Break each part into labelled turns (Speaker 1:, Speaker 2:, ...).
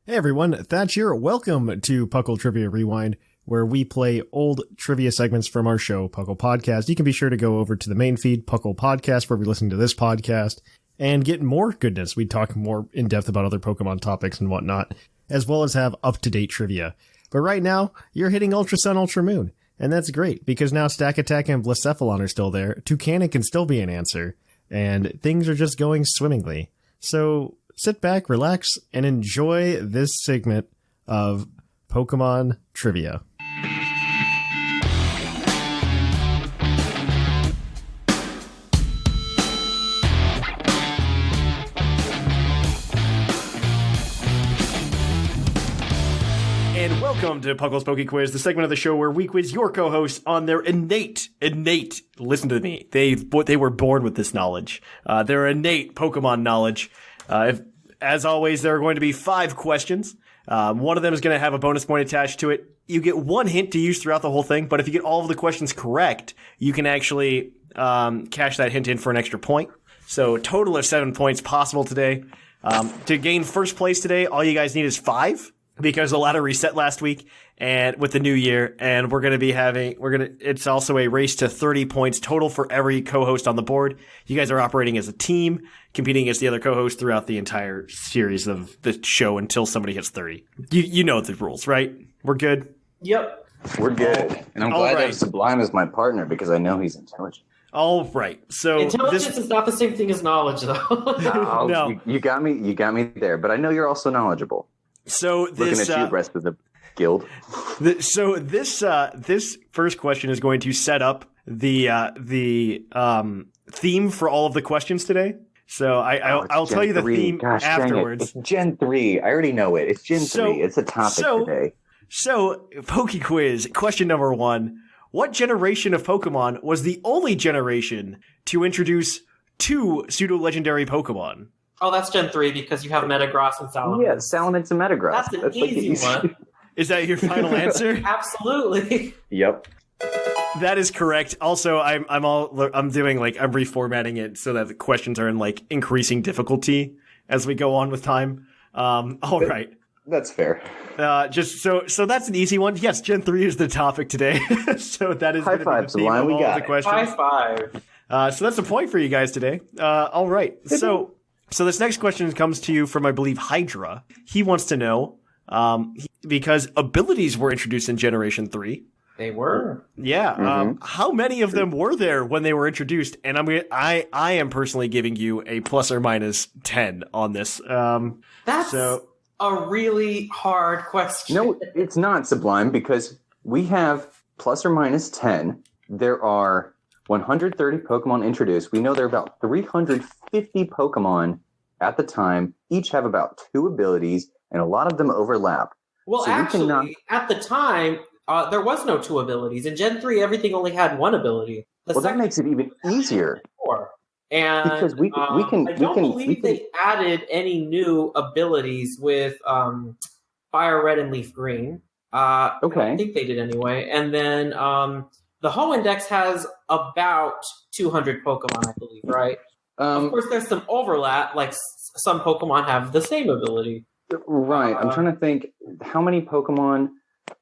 Speaker 1: Hey everyone, Thatch here. Welcome to PuCL Trivia Rewind, where we play old trivia segments from our show, PuCL Podcast. You can be sure to go over to the main feed, PuCL Podcast, where we listen to this podcast, and get more goodness. We talk more in depth about other Pokemon topics and whatnot, as well as have up-to-date trivia. But right now, you're hitting Ultra Sun, Ultra Moon, and that's great, because now Stack Attack and Blacephalon are still there, Toucannon can still be an answer, and things are just going swimmingly. So sit back, relax, and enjoy this segment of Pokemon Trivia. And welcome to PuCL's PokeQuiz, the segment of the show where we quiz your co-hosts on their innate, listen to me, they were born with this knowledge, their innate Pokemon knowledge. As always, there are going to be 5 questions. One of them is going to have a bonus point attached to it. You get 1 hint to use throughout the whole thing, but if you get all of the questions correct, you can actually cash that hint in for an extra point. So a total of 7 points possible today. To gain first place today, all you guys need is 5, because the ladder reset last week and with the new year, and it's also a race to 30 points total for every co-host on the board. You guys are operating as a team, competing against the other co-hosts throughout the entire series of the show until somebody hits 30. You know the rules, right? We're good?
Speaker 2: Yep.
Speaker 3: We're good. And I'm glad to have Sublime as my partner because I know he's intelligent.
Speaker 1: All right. So
Speaker 2: intelligence is not the same thing as knowledge, though.
Speaker 3: No. You got me there, but I know you're also knowledgeable.
Speaker 1: So
Speaker 3: looking at you, rest of the guild.
Speaker 1: This first question is going to set up the theme for all of the questions today. So I'll tell you the theme afterwards.
Speaker 3: It's Gen 3. I already know it. It's Gen 3. It's a topic today.
Speaker 1: So PokeQuiz, question number 1. What generation of Pokemon was the only generation to introduce 2 pseudo-legendary Pokemon?
Speaker 2: Oh, that's Gen 3 because you have Metagross and Salamence.
Speaker 3: Yeah, Salamence and Metagross.
Speaker 2: That's an easy one.
Speaker 1: Is that your final answer?
Speaker 2: Absolutely.
Speaker 3: Yep.
Speaker 1: That is correct. Also, I'm reformatting it so that the questions are in increasing difficulty as we go on with time. All right.
Speaker 3: That's fair.
Speaker 1: So that's an easy one. Yes, Gen 3 is the topic today. So that is
Speaker 3: high five, Sublime. We got
Speaker 1: the questions.
Speaker 2: High five.
Speaker 1: So that's a point for you guys today. All right. So this next question comes to you from, I believe, Hydra. He wants to know, because abilities were introduced in Generation 3.
Speaker 2: They were.
Speaker 1: Yeah.
Speaker 3: Mm-hmm.
Speaker 1: How many of them were there when they were introduced? And I am personally giving you a plus or minus 10 on this.
Speaker 2: That's a really hard question.
Speaker 3: No, it's not, Sublime, because we have plus or minus 10. There are 130 Pokemon introduced. We know there are about 350 Pokemon at the time. Each have about 2 abilities, and a lot of them overlap.
Speaker 2: Well,
Speaker 3: so
Speaker 2: actually, at the time, there was no 2 abilities. In Gen 3, everything only had 1 ability.
Speaker 3: That makes it even easier.
Speaker 2: 4. And
Speaker 3: because I don't believe
Speaker 2: they added any new abilities with Fire Red and Leaf Green.
Speaker 3: Okay.
Speaker 2: I think they did anyway. And then the Ho Index has about 200 Pokemon, I believe, right? Of course, there's some overlap. Like some Pokemon have the same ability.
Speaker 3: Right. I'm trying to think how many Pokemon.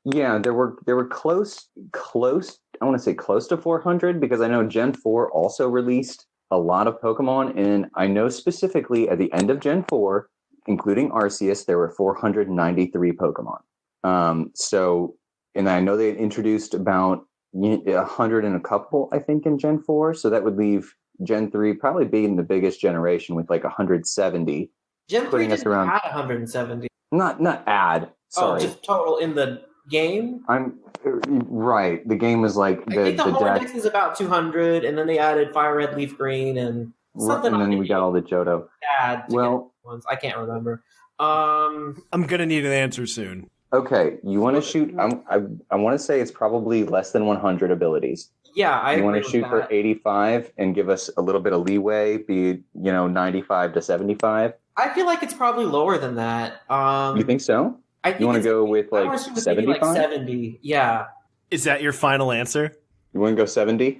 Speaker 3: Yeah, there were close. I want to say close to 400 because I know Gen 4 also released a lot of Pokemon, and I know specifically at the end of Gen 4, including Arceus, there were 493 Pokemon. And I know they introduced about 100 and a couple, I think, in Gen 4. So that would leave Gen 3 probably being the biggest generation with 170.
Speaker 2: Gen 3 didn't add 170.
Speaker 3: Not add. Sorry.
Speaker 2: Oh, just total in the game?
Speaker 3: I'm right. The game was I think
Speaker 2: the whole index is about 200, and then they added Fire Red, Leaf Green, and something.
Speaker 3: And then we got all the Johto.
Speaker 2: Ones. I can't remember.
Speaker 1: I'm gonna need an answer soon.
Speaker 3: Okay, you want to shoot? I want to say it's probably less than 100 abilities.
Speaker 2: Yeah,
Speaker 3: You want to shoot for 85 and give us a little bit of leeway, be 95 to 75.
Speaker 2: I feel like it's probably lower than that.
Speaker 3: You think so? You want to go with 75?
Speaker 2: 70. Yeah.
Speaker 1: Is that your final answer?
Speaker 3: You want to go 70?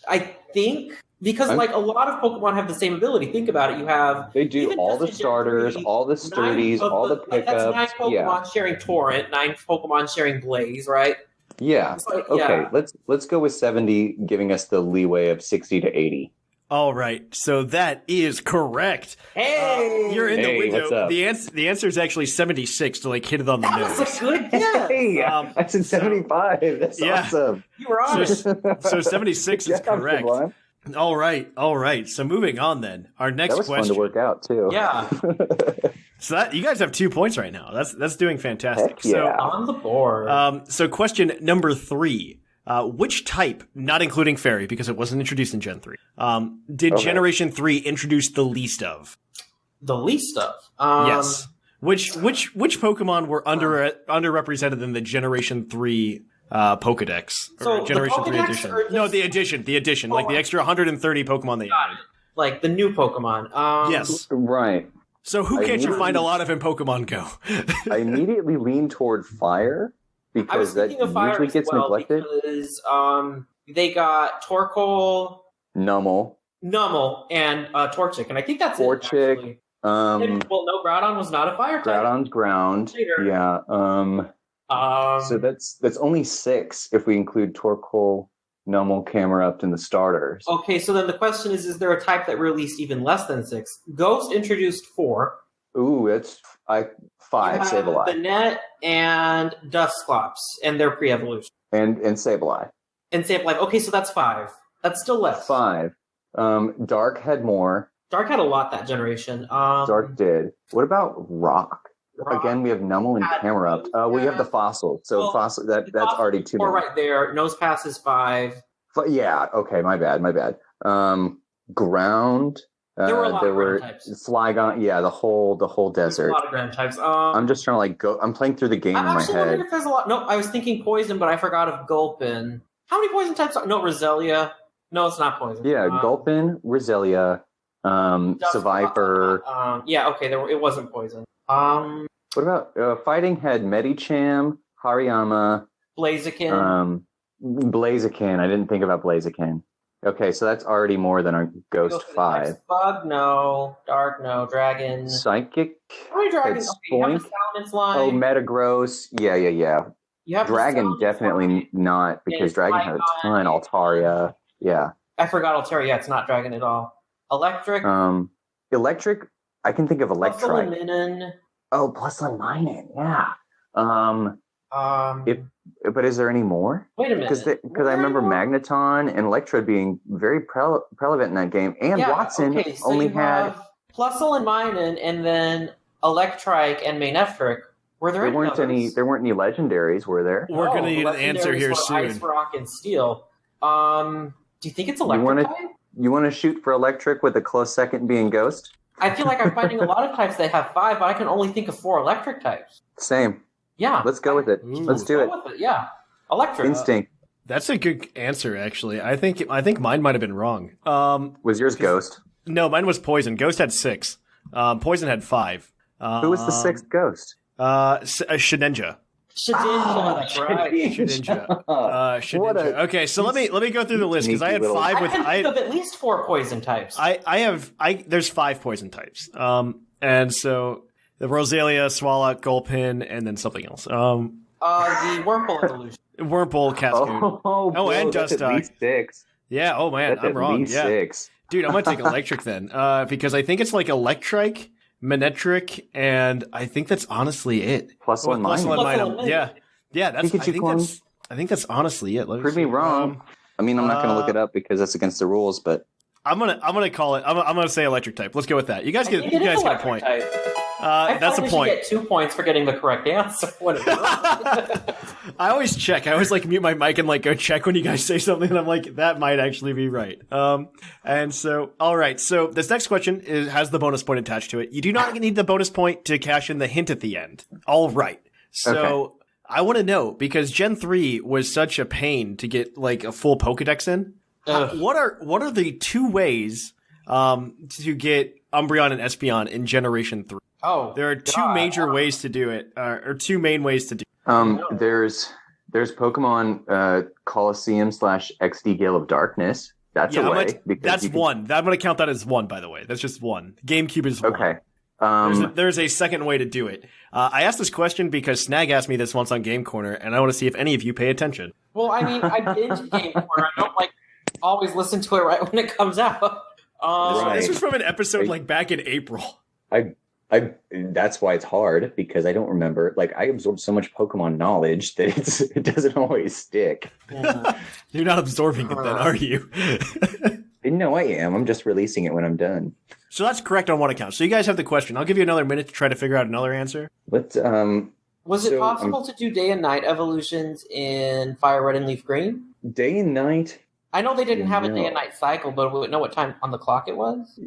Speaker 2: I think Because like a lot of Pokemon have the same ability. Think about it. You have
Speaker 3: They do all the starters, all the sturdies, all the pickups.
Speaker 2: That's 9 Pokemon sharing Torrent, 9 Pokemon sharing Blaze, right?
Speaker 3: Yeah.
Speaker 2: Like,
Speaker 3: okay. Let's go with 70, giving us the leeway of 60 to 80.
Speaker 1: All right, so that is correct.
Speaker 2: Hey,
Speaker 1: you're in the window.
Speaker 3: What's up?
Speaker 1: The answer is actually 76 to like hit it on the nose.
Speaker 2: That's a good guess.
Speaker 3: Hey, I said 75. That's awesome.
Speaker 2: You were on it.
Speaker 1: So 76 is correct.
Speaker 3: Sublime.
Speaker 1: All right. So moving on then. Our next
Speaker 3: that was
Speaker 1: question.
Speaker 3: fun to work out too.
Speaker 2: Yeah.
Speaker 1: So that you guys have 2 points right now. That's doing fantastic.
Speaker 3: Heck yeah.
Speaker 2: On the board.
Speaker 1: So question number 3. Which type, not including Fairy, because it wasn't introduced in Gen 3, did Generation 3 introduce the least of?
Speaker 2: The least of?
Speaker 1: Yes. Which Pokemon were underrepresented in the Generation 3 Pokedex?
Speaker 2: So
Speaker 1: or Generation 3
Speaker 2: Pokedex
Speaker 1: edition?
Speaker 2: or just-
Speaker 1: No, the edition. Like the extra 130 Pokemon they added.
Speaker 2: Like the new Pokemon.
Speaker 1: Yes.
Speaker 3: Right.
Speaker 1: So who can't you find a lot of in Pokemon Go?
Speaker 3: I immediately lean toward fire.
Speaker 2: I was
Speaker 3: Because that
Speaker 2: thinking of fire
Speaker 3: usually
Speaker 2: as
Speaker 3: gets
Speaker 2: well
Speaker 3: neglected.
Speaker 2: because they got Torkoal,
Speaker 3: Nummel.
Speaker 2: and Torchic, and I think that's
Speaker 3: Torchic.
Speaker 2: it. Actually. And, well, no, Groudon was not a fire type.
Speaker 3: Groudon's ground.
Speaker 2: Later.
Speaker 3: Yeah. So that's only 6 if we include Torkoal, Nummel, Camerupt, and the starters.
Speaker 2: Okay, so then the question is there a type that released even less than 6? Ghost introduced 4.
Speaker 3: Ooh, that's 5. Sableye.
Speaker 2: The Net and Dusclops, and their pre-evolution.
Speaker 3: And Sableye.
Speaker 2: And Sableye. Okay, so that's 5. That's still less.
Speaker 3: 5. Dark had more.
Speaker 2: Dark had a lot that generation.
Speaker 3: Dark did. What about Rock? Again, we have Nummel and Camerupt. We have the Fossil. So Fossil that's already 2
Speaker 2: more.
Speaker 3: more.
Speaker 2: Right there. Nosepass is 5.
Speaker 3: Yeah. Okay. My bad. Ground.
Speaker 2: There were a lot of ground types.
Speaker 3: Flygon. Yeah. The whole desert.
Speaker 2: A lot of ground types.
Speaker 3: I'm just trying to go. I'm playing through the game in my
Speaker 2: actually
Speaker 3: head.
Speaker 2: wondering if there's a lot. No, I was thinking poison, but I forgot of Gulpin. How many poison types are? No, Roselia. No, it's not poison.
Speaker 3: Yeah. Gulpin, Roselia, Survivor.
Speaker 2: Yeah. Okay. It wasn't poison.
Speaker 3: What about fighting head? Medicham, Hariyama,
Speaker 2: Blaziken.
Speaker 3: Blaziken. I didn't think about Blaziken. Okay, so that's already more than our Ghost 5.
Speaker 2: Bug, no. Dark, no. Dragon.
Speaker 3: Psychic.
Speaker 2: How many dragons? Okay, you have the Salamence line.
Speaker 3: Oh, Metagross. Yeah.
Speaker 2: You have
Speaker 3: Dragon
Speaker 2: the
Speaker 3: definitely
Speaker 2: line.
Speaker 3: not, because Dragon had a ton. Altaria. Yeah.
Speaker 2: I forgot Altaria. Yeah, it's not Dragon at all. Electric.
Speaker 3: Electric. I can think of Electrike.
Speaker 2: Minin.
Speaker 3: Oh, plus one Minun. Yeah. But is there any more?
Speaker 2: Wait a minute.
Speaker 3: Because I remember Magneton and Electra being very relevant in that game, and Watson only had
Speaker 2: Plusle and Minun, and then Electrike and Manectric.
Speaker 3: There weren't any legendaries, were there?
Speaker 1: We're going to need an answer here soon.
Speaker 2: Ice, Rock, and Steel. Do you think it's Electric?
Speaker 3: You want to shoot for Electric with a close second being Ghost?
Speaker 2: I feel like I'm finding a lot of types that have 5, but I can only think of 4 Electric types.
Speaker 3: Same.
Speaker 2: Yeah.
Speaker 3: Let's go with it.
Speaker 1: Ooh.
Speaker 3: Let's do it.
Speaker 2: Yeah. Electric.
Speaker 3: Instinct.
Speaker 1: That's a good answer, actually. I think mine might have been wrong.
Speaker 3: Was yours Ghost?
Speaker 1: No, mine was Poison. Ghost had 6. Poison had 5.
Speaker 3: Who was the 6th Ghost?
Speaker 1: Shedinja.
Speaker 2: Shedinja, that's right.
Speaker 1: Shedinja. Okay, so let me go through the list because I had 5 with.
Speaker 2: I think of at least 4 poison types.
Speaker 1: There's 5 poison types. And so the Roselia, Swallow, Gulpin, and then something else. The
Speaker 2: Wurmple evolution.
Speaker 1: Wurmple, Cascoon.
Speaker 3: Oh,
Speaker 1: and Dustock.
Speaker 3: At least 6.
Speaker 1: Yeah. Oh man,
Speaker 3: That's
Speaker 1: I'm wrong.
Speaker 3: At least 6.
Speaker 1: Dude, I'm gonna take Electric then, because I think it's like Electrike, Manectric, and I think that's honestly it.
Speaker 3: Plus one Minun.
Speaker 1: Yeah. I think that's honestly it.
Speaker 3: Prove me wrong. I'm not going to look it up because that's against the rules, but
Speaker 1: I'm gonna call it. I'm gonna say Electric type. Let's go with that. You guys get a point. That's a point.
Speaker 2: Get 2 points for getting the correct answer.
Speaker 1: I always check. I always mute my mic and go check when you guys say something, and I'm like, that might actually be right. And so, all right. So this next question has the bonus point attached to it. You do not need the bonus point to cash in the hint at the end. All right. So. Okay. I want to know, because Gen 3 was such a pain to get a full Pokedex in. What are the 2 ways to get Umbreon and Espeon in Generation 3?
Speaker 2: Oh,
Speaker 1: there are 2 major ways to do it, or 2 main ways to do it.
Speaker 3: There's Pokemon Coliseum / XD Gale of Darkness That's a way.
Speaker 1: That's one. I'm going to count that as one, by the way. That's just one. GameCube is one.
Speaker 3: Okay.
Speaker 1: There's a second way to do it. I asked this question because Snag asked me this once on Game Corner, and I want to see if any of you pay attention.
Speaker 2: Well, I mean, I've been to Game Corner. I don't always listen to it right when it comes out.
Speaker 1: This was from an episode back in April.
Speaker 3: That's why it's hard, because I don't remember. I absorb so much Pokemon knowledge that it doesn't always stick.
Speaker 1: You're not absorbing it then, are you?
Speaker 3: No, I am. I'm just releasing it when I'm done.
Speaker 1: So that's correct on one account. So you guys have the question. I'll give you another minute to try to figure out another answer.
Speaker 3: But
Speaker 2: was it possible to do day and night evolutions in Fire Red and Leaf Green?
Speaker 3: Day and night?
Speaker 2: I know they didn't have a day and night cycle, but we would know what time on the clock it was.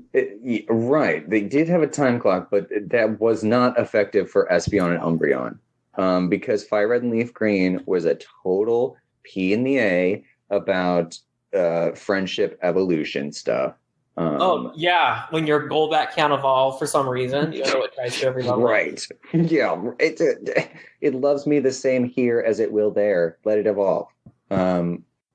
Speaker 3: Right. They did have a time clock, but that was not effective for Espeon and Umbreon. Because Fire Red and Leaf Green was a total P in the A about friendship evolution stuff.
Speaker 2: When your Golbat can't evolve for some reason, you know it tries to every level.
Speaker 3: Right. Yeah. It loves me the same here as it will there. Let it evolve.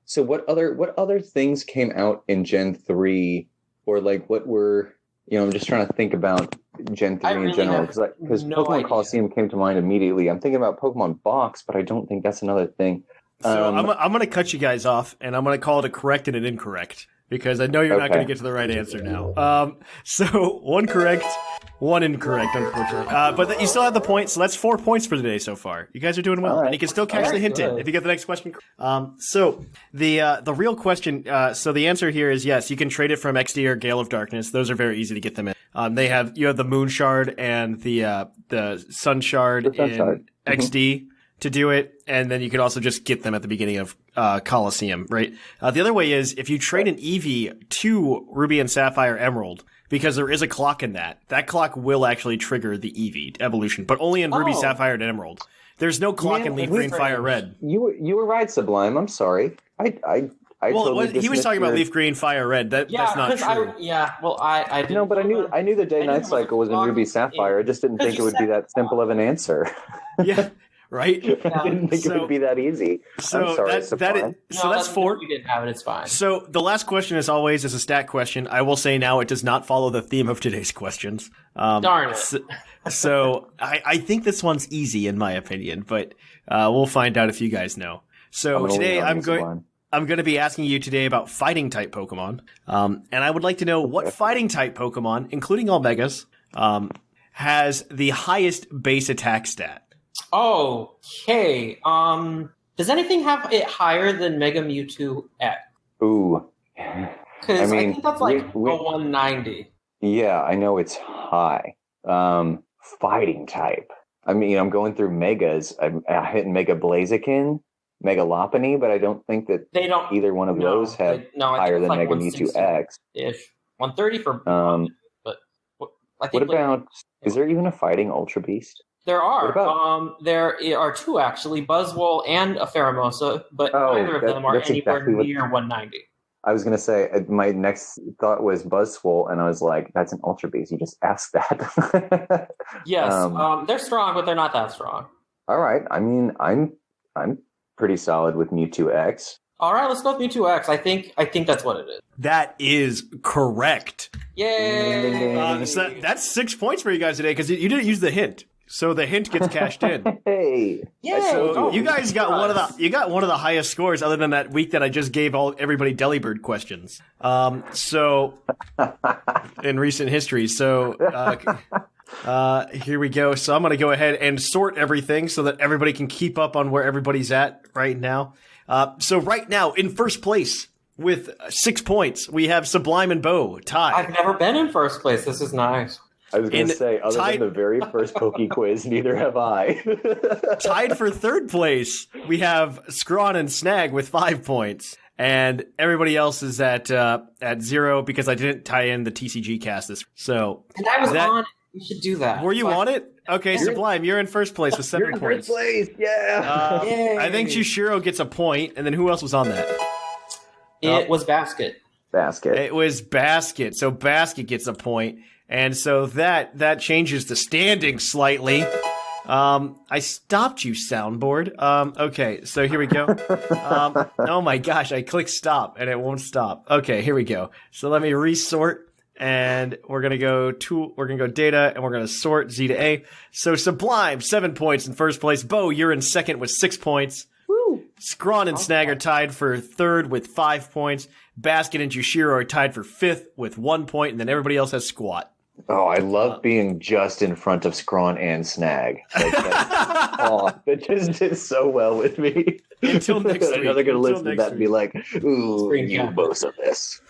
Speaker 3: So what other things came out in Gen 3, or what were, I'm just trying to think about Gen 3 in general, because Pokemon Coliseum came to mind immediately. I'm thinking about Pokemon Box, but I don't think that's another thing.
Speaker 1: So I'm going to cut you guys off, and I'm going to call it a correct and an incorrect, because I know you're not going to get to the right answer now. So one correct, one incorrect, unfortunately. But you still have the point, so that's 4 points for today so far. You guys are doing well, and you can still catch the hint in if you get the next question. So the real question, so the answer here is yes, you can trade it from XD or Gale of Darkness. Those are very easy to get them in. You have the Moon Shard and the Sun Shard in XD. To do it, and then you could also just get them at the beginning of Coliseum, right? The other way is if you trade an Eevee to Ruby and Sapphire Emerald, because there is a clock in that clock will actually trigger the Eevee evolution, but only in Ruby, Sapphire, and Emerald. There's no clock in Leaf Green, Fire Red.
Speaker 3: You were right, Sublime. I'm sorry. I totally
Speaker 1: he was talking about Leaf Green, Fire Red. That's not true.
Speaker 2: I didn't.
Speaker 3: No, but I knew the day-night cycle was in Ruby, Sapphire. I just didn't think it would be that simple of an answer.
Speaker 1: Yeah. Right?
Speaker 3: I didn't think it would be that easy.
Speaker 1: So
Speaker 3: I'm sorry,
Speaker 1: that's 4.
Speaker 2: You didn't have it. It's fine.
Speaker 1: So the last question, as always, is a stat question. I will say now it does not follow the theme of today's questions.
Speaker 2: Darn it.
Speaker 1: So I think this one's easy in my opinion, but we'll find out if you guys know. So today I'm going to be asking you today about fighting type Pokemon, and I would like to know what fighting type Pokemon, including all Megas, has the highest base attack stat.
Speaker 2: Okay. Does anything have it higher than Mega Mewtwo X?
Speaker 3: Ooh.
Speaker 2: Because I think that's a 190.
Speaker 3: Yeah, I know it's high. Fighting type. I mean, I'm going through Megas. I'm hitting Mega Blaziken, Mega Lopunny, but I don't think that either one of those have higher than Mega Mewtwo X.
Speaker 2: Ish. 130 for but I think
Speaker 3: is there even a fighting Ultra Beast?
Speaker 2: There are. There are 2 actually, Buzzwole and a Pheromosa, but neither of them are anywhere near 190.
Speaker 3: I was going to say, my next thought was Buzzwole, and I was like, that's an Ultra Beast. You just asked that.
Speaker 2: Yes, they're strong, but they're not that strong.
Speaker 3: All right. I mean, I'm pretty solid with Mewtwo X.
Speaker 2: All right, let's go with Mewtwo X. I think that's what it is.
Speaker 1: That is correct.
Speaker 2: Yay!
Speaker 1: So that's 6 points for you guys today because you didn't use the hint. So the hint gets cashed in.
Speaker 3: Hey,
Speaker 1: so you guys got one of the highest scores, other than that week that I just gave everybody Delibird questions. So in recent history, so here we go. So I'm going to go ahead and sort everything so that everybody can keep up on where everybody's at right now. So right now in first place with 6 points, we have Sublime and Bo tied.
Speaker 2: I've never been in first place. This is nice.
Speaker 3: I was going to say, other than the very first PokeQuiz, neither have I.
Speaker 1: Tied for third place, we have Zcron and Snag with 5 points. And everybody else is at 0 because I didn't tie in the TCG cast this. So
Speaker 2: and I was on it. You should do that.
Speaker 1: Were you on it? Okay, Sublime, you're in first place with 7 points.
Speaker 3: First place, yeah.
Speaker 1: I think Jushiro gets a point, and then who else was on that?
Speaker 2: It was Basket.
Speaker 1: It was Basket. So Basket gets a point. And so that changes the standing slightly. I stopped you, soundboard. Okay, so here we go. Oh my gosh, I clicked stop and it won't stop. Okay, here we go. So let me resort, and we're gonna go data, and we're gonna sort Z to A. So Sublime, 7 points in first place. Bo, you're in second with 6 points.
Speaker 2: Woo!
Speaker 1: Zcron and Snag are tied for third with 5 points. Basket and Jushiro are tied for fifth with 1 point, and then everybody else has squat.
Speaker 3: Oh, I love being just in front of Zcron and Snag. Like that just did so well with me.
Speaker 1: Until next week.
Speaker 3: I know they're going to listen to
Speaker 1: next
Speaker 3: that and be like, ooh, you Bocefus.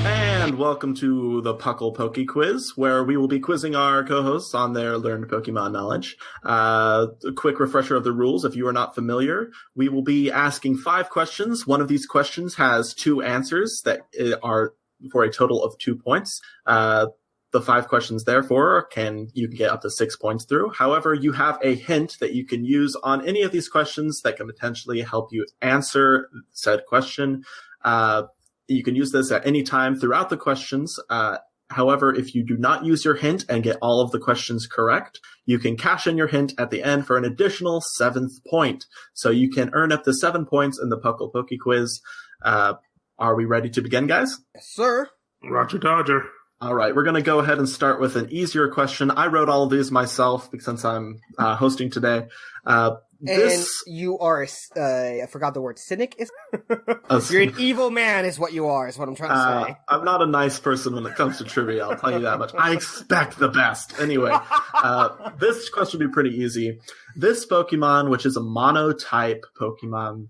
Speaker 4: And welcome to the PUCL PokeQuiz, where we will be quizzing our co-hosts on their learned Pokemon knowledge. A quick refresher of the rules, if you are not familiar. We will be asking 5 questions. One of these questions has 2 answers that are for a total of 2 points. The 5 questions, therefore, you can get up to 6 points through. However, you have a hint that you can use on any of these questions that can potentially help you answer said question. You can use this at any time throughout the questions. However, if you do not use your hint and get all of the questions correct, you can cash in your hint at the end for an additional 7th point. So you can earn up to 7 points in the PUCL PokeQuiz. Are we ready to begin, guys?
Speaker 5: Yes, sir.
Speaker 6: Roger Dodger.
Speaker 4: All right, we're going to go ahead and start with an easier question. I wrote all of these myself since I'm hosting today.
Speaker 5: And you are, I forgot the word, cynic? You're an evil man is what you are, is what I'm trying to say.
Speaker 4: I'm not a nice person when it comes to trivia, I'll tell you that much. I expect the best. Anyway, this question will be pretty easy. This Pokemon, which is a mono-type Pokemon,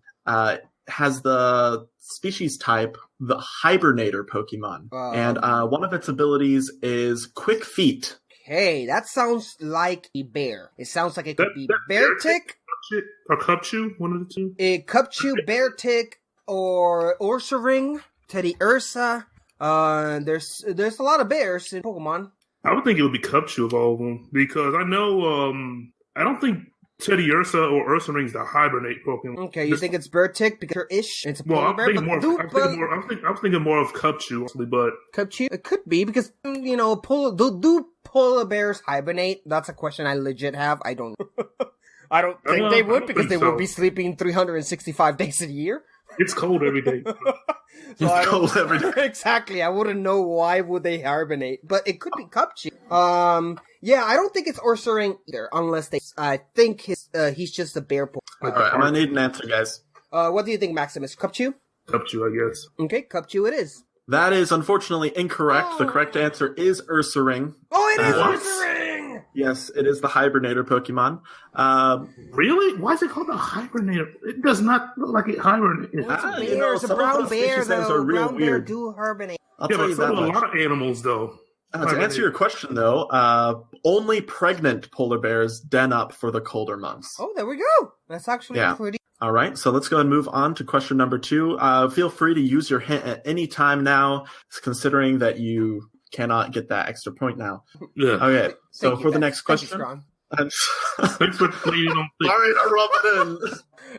Speaker 4: has the species type, the Hibernator Pokemon. And one of its abilities is Quick Feet.
Speaker 5: Hey, that sounds like a bear. It sounds like it could be Bear Tick.
Speaker 6: Or Cupchew, one of the two.
Speaker 5: A Cupchew, Bear Tick, or Ursaring, Teddy Ursa. There's a lot of bears in Pokemon.
Speaker 6: I would think it would be Cupchew of all of them, because I know, I don't think Teddy Ursa or Ursaring's the hibernate Pokemon.
Speaker 5: Okay, you think it's Bear Tick because ish? It's a polar bear.
Speaker 6: I was thinking more of Cupchew, honestly, but
Speaker 5: Cupchew, it could be because do polar bears hibernate? That's a question I legit have. I don't. I don't think they would because they would be sleeping 365 days a year.
Speaker 6: It's cold every day.
Speaker 4: It's cold every day.
Speaker 5: Exactly. I wouldn't know why would they hibernate, but it could be Cupchew. Yeah, I don't think it's Ursaring either, unless I think he's just a bear.
Speaker 4: All right, I'm gonna need an answer, guys.
Speaker 5: What do you think, Maximus? Cupchew?
Speaker 6: Cupchew, I guess.
Speaker 5: Okay, Cupchew it is.
Speaker 4: That is unfortunately incorrect. The correct answer is Ursaring.
Speaker 5: Oh, it is Ursaring!
Speaker 4: Yes, it is the Hibernator Pokemon.
Speaker 6: Really? Why is it called the Hibernator? It does not look like it hibernates.
Speaker 5: It's a brown bear, though. Brown bear do hibernate.
Speaker 4: I'll tell you that much.
Speaker 6: A lot of animals, though.
Speaker 4: To answer your question, though, only pregnant polar bears den up for the colder months.
Speaker 5: Oh, there we go. That's actually pretty.
Speaker 4: All right, so let's go ahead and move on to question number 2. Feel free to use your hint at any time now, considering that you cannot get that extra point now.
Speaker 6: Yeah.
Speaker 4: Okay, so for the next question.
Speaker 6: Thanks for cleaning on things.
Speaker 4: Sorry to rub it in.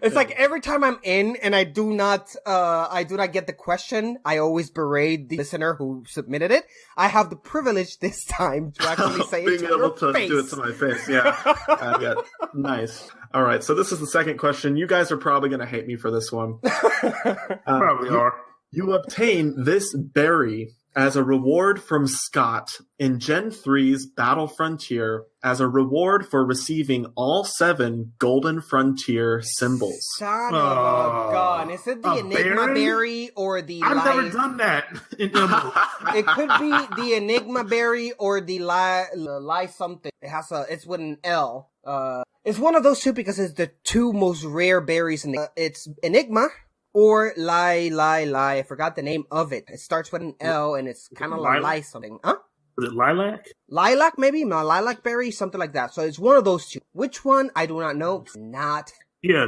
Speaker 5: It's like every time I'm in and I do not get the question, I always berate the listener who submitted it. I have the privilege this time to actually say it to your face.
Speaker 4: Being able to do it to my face, yeah. Nice. All right, so this is the second question. You guys are probably going to hate me for this one.
Speaker 6: Probably are.
Speaker 4: You obtain this berry as a reward from Scott in Gen 3's Battle Frontier as a reward for receiving all 7 Golden Frontier symbols.
Speaker 5: Son of a gun. Is it the Enigma berry or the
Speaker 6: I've never done that.
Speaker 5: It could be the Enigma berry or the lie something. It's with an L. It's one of those two because it's the 2 most rare berries in it's Enigma or lie. I forgot the name of it. It starts with an L and it's kind of like lie something. Huh?
Speaker 6: Is it lilac?
Speaker 5: Lilac, maybe? Lilac berry, something like that. So it's one of those 2. Which one? I do not know. It's not.
Speaker 6: Yeah.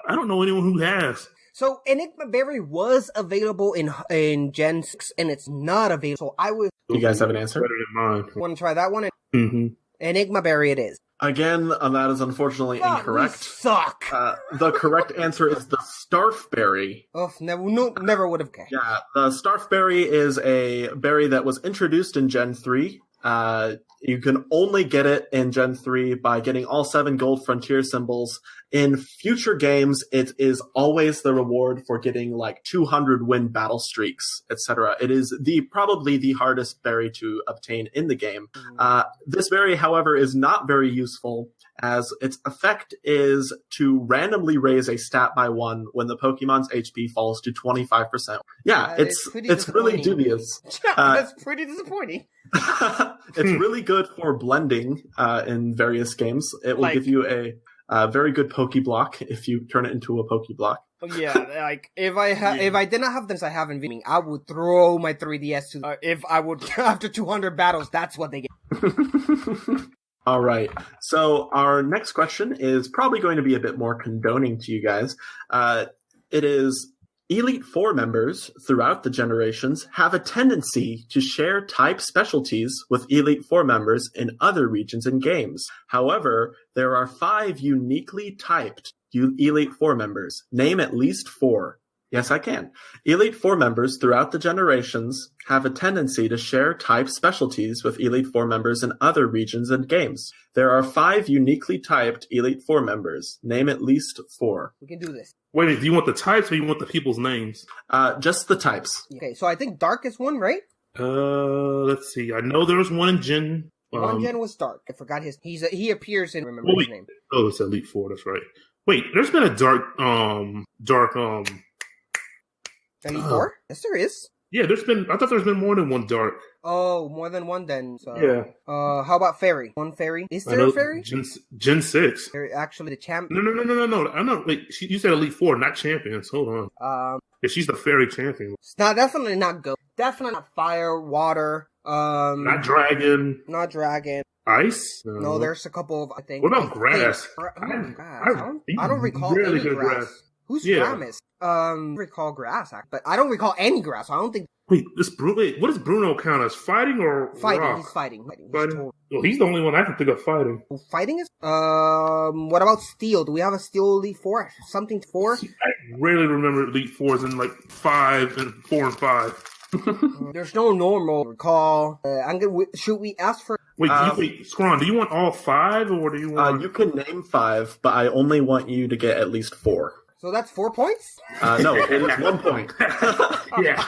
Speaker 6: I don't know anyone who has.
Speaker 5: So Enigma berry was available in Gen 6 and it's not available. So I would.
Speaker 4: You guys have an answer?
Speaker 6: Better than mine.
Speaker 5: Want to try that one?
Speaker 6: Mm-hmm.
Speaker 5: Enigma berry it is.
Speaker 4: Again, that is unfortunately incorrect.
Speaker 5: Suck.
Speaker 4: The correct answer is the Starfberry.
Speaker 5: Oh, never would have. Okay.
Speaker 4: Yeah, the Starfberry is a berry that was introduced in Gen 3. You can only get it in Gen 3 by getting all 7 gold frontier symbols. In future games, it is always the reward for getting like 200 win battle streaks, etc. It is probably the hardest berry to obtain in the game. This berry, however, is not very useful, as its effect is to randomly raise a stat by 1 when the Pokemon's HP falls to 25%. Yeah, it's really dubious.
Speaker 5: That's pretty disappointing.
Speaker 4: It's really good for blending in various games. It will give you a very good Pokeblock if you turn it into a Pokeblock.
Speaker 5: Yeah, like if I did not have this, I haven't been. I would throw my 3DS to. If I would after 200 battles, that's what they get.
Speaker 4: All right. So our next question is probably going to be a bit more condoning to you guys. It is. Elite Four members throughout the generations have a tendency to share type specialties with Elite Four members in other regions and games. However, there are 5 uniquely typed Elite Four members. Name at least 4. Yes, I can. Elite Four members throughout the generations have a tendency to share type specialties with Elite Four members in other regions and games. There are 5 uniquely typed Elite Four members. Name at least 4.
Speaker 5: We can do this.
Speaker 6: Wait, do you want the types or you want the people's names?
Speaker 4: Just the types.
Speaker 5: Okay, so I think Dark is one, right?
Speaker 6: Let's see. I know there was one in Gen.
Speaker 5: One Gen was Dark. I forgot his. He appears in. Remember his name?
Speaker 6: Oh, it's Elite Four. That's right. Wait, there's been a Dark.
Speaker 5: Elite Four? Yes, there is.
Speaker 6: Yeah, I thought there's been more than one Dark.
Speaker 5: Oh, more than one then. So.
Speaker 6: Yeah.
Speaker 5: How about Fairy? One Fairy? Is there a Fairy?
Speaker 6: Gen 6.
Speaker 5: Actually, the champ.
Speaker 6: No. I know. Wait, you said Elite Four, not champions. Hold on. Yeah, she's the Fairy champion.
Speaker 5: It's not definitely not Ghost. Definitely not Fire, Water.
Speaker 6: Not Dragon.
Speaker 5: Not Dragon.
Speaker 6: Ice?
Speaker 5: No, there's a couple of, I think.
Speaker 6: What about Grass?
Speaker 5: I don't recall
Speaker 6: really
Speaker 5: any
Speaker 6: good
Speaker 5: grass. Who's Gramus? I recall Grass, but I don't recall any Grass. I don't think.
Speaker 6: Wait, what does Bruno count as? Fighting or
Speaker 5: fighting?
Speaker 6: rock?
Speaker 5: He's fighting.
Speaker 6: He's the only one I can think of fighting.
Speaker 5: Fighting is. What about Steel? Do we have a Steel Elite Four? Something 4?
Speaker 6: I rarely remember Elite Fours in like 5 and 4 and 5.
Speaker 5: There's no normal recall. Should we ask for?
Speaker 6: Wait, Zcron, do you want all 5 or do you want?
Speaker 4: You can name 5, but I only want you to get at least 4.
Speaker 5: So that's 4 points?
Speaker 4: No, it is 1 point.
Speaker 6: Yeah.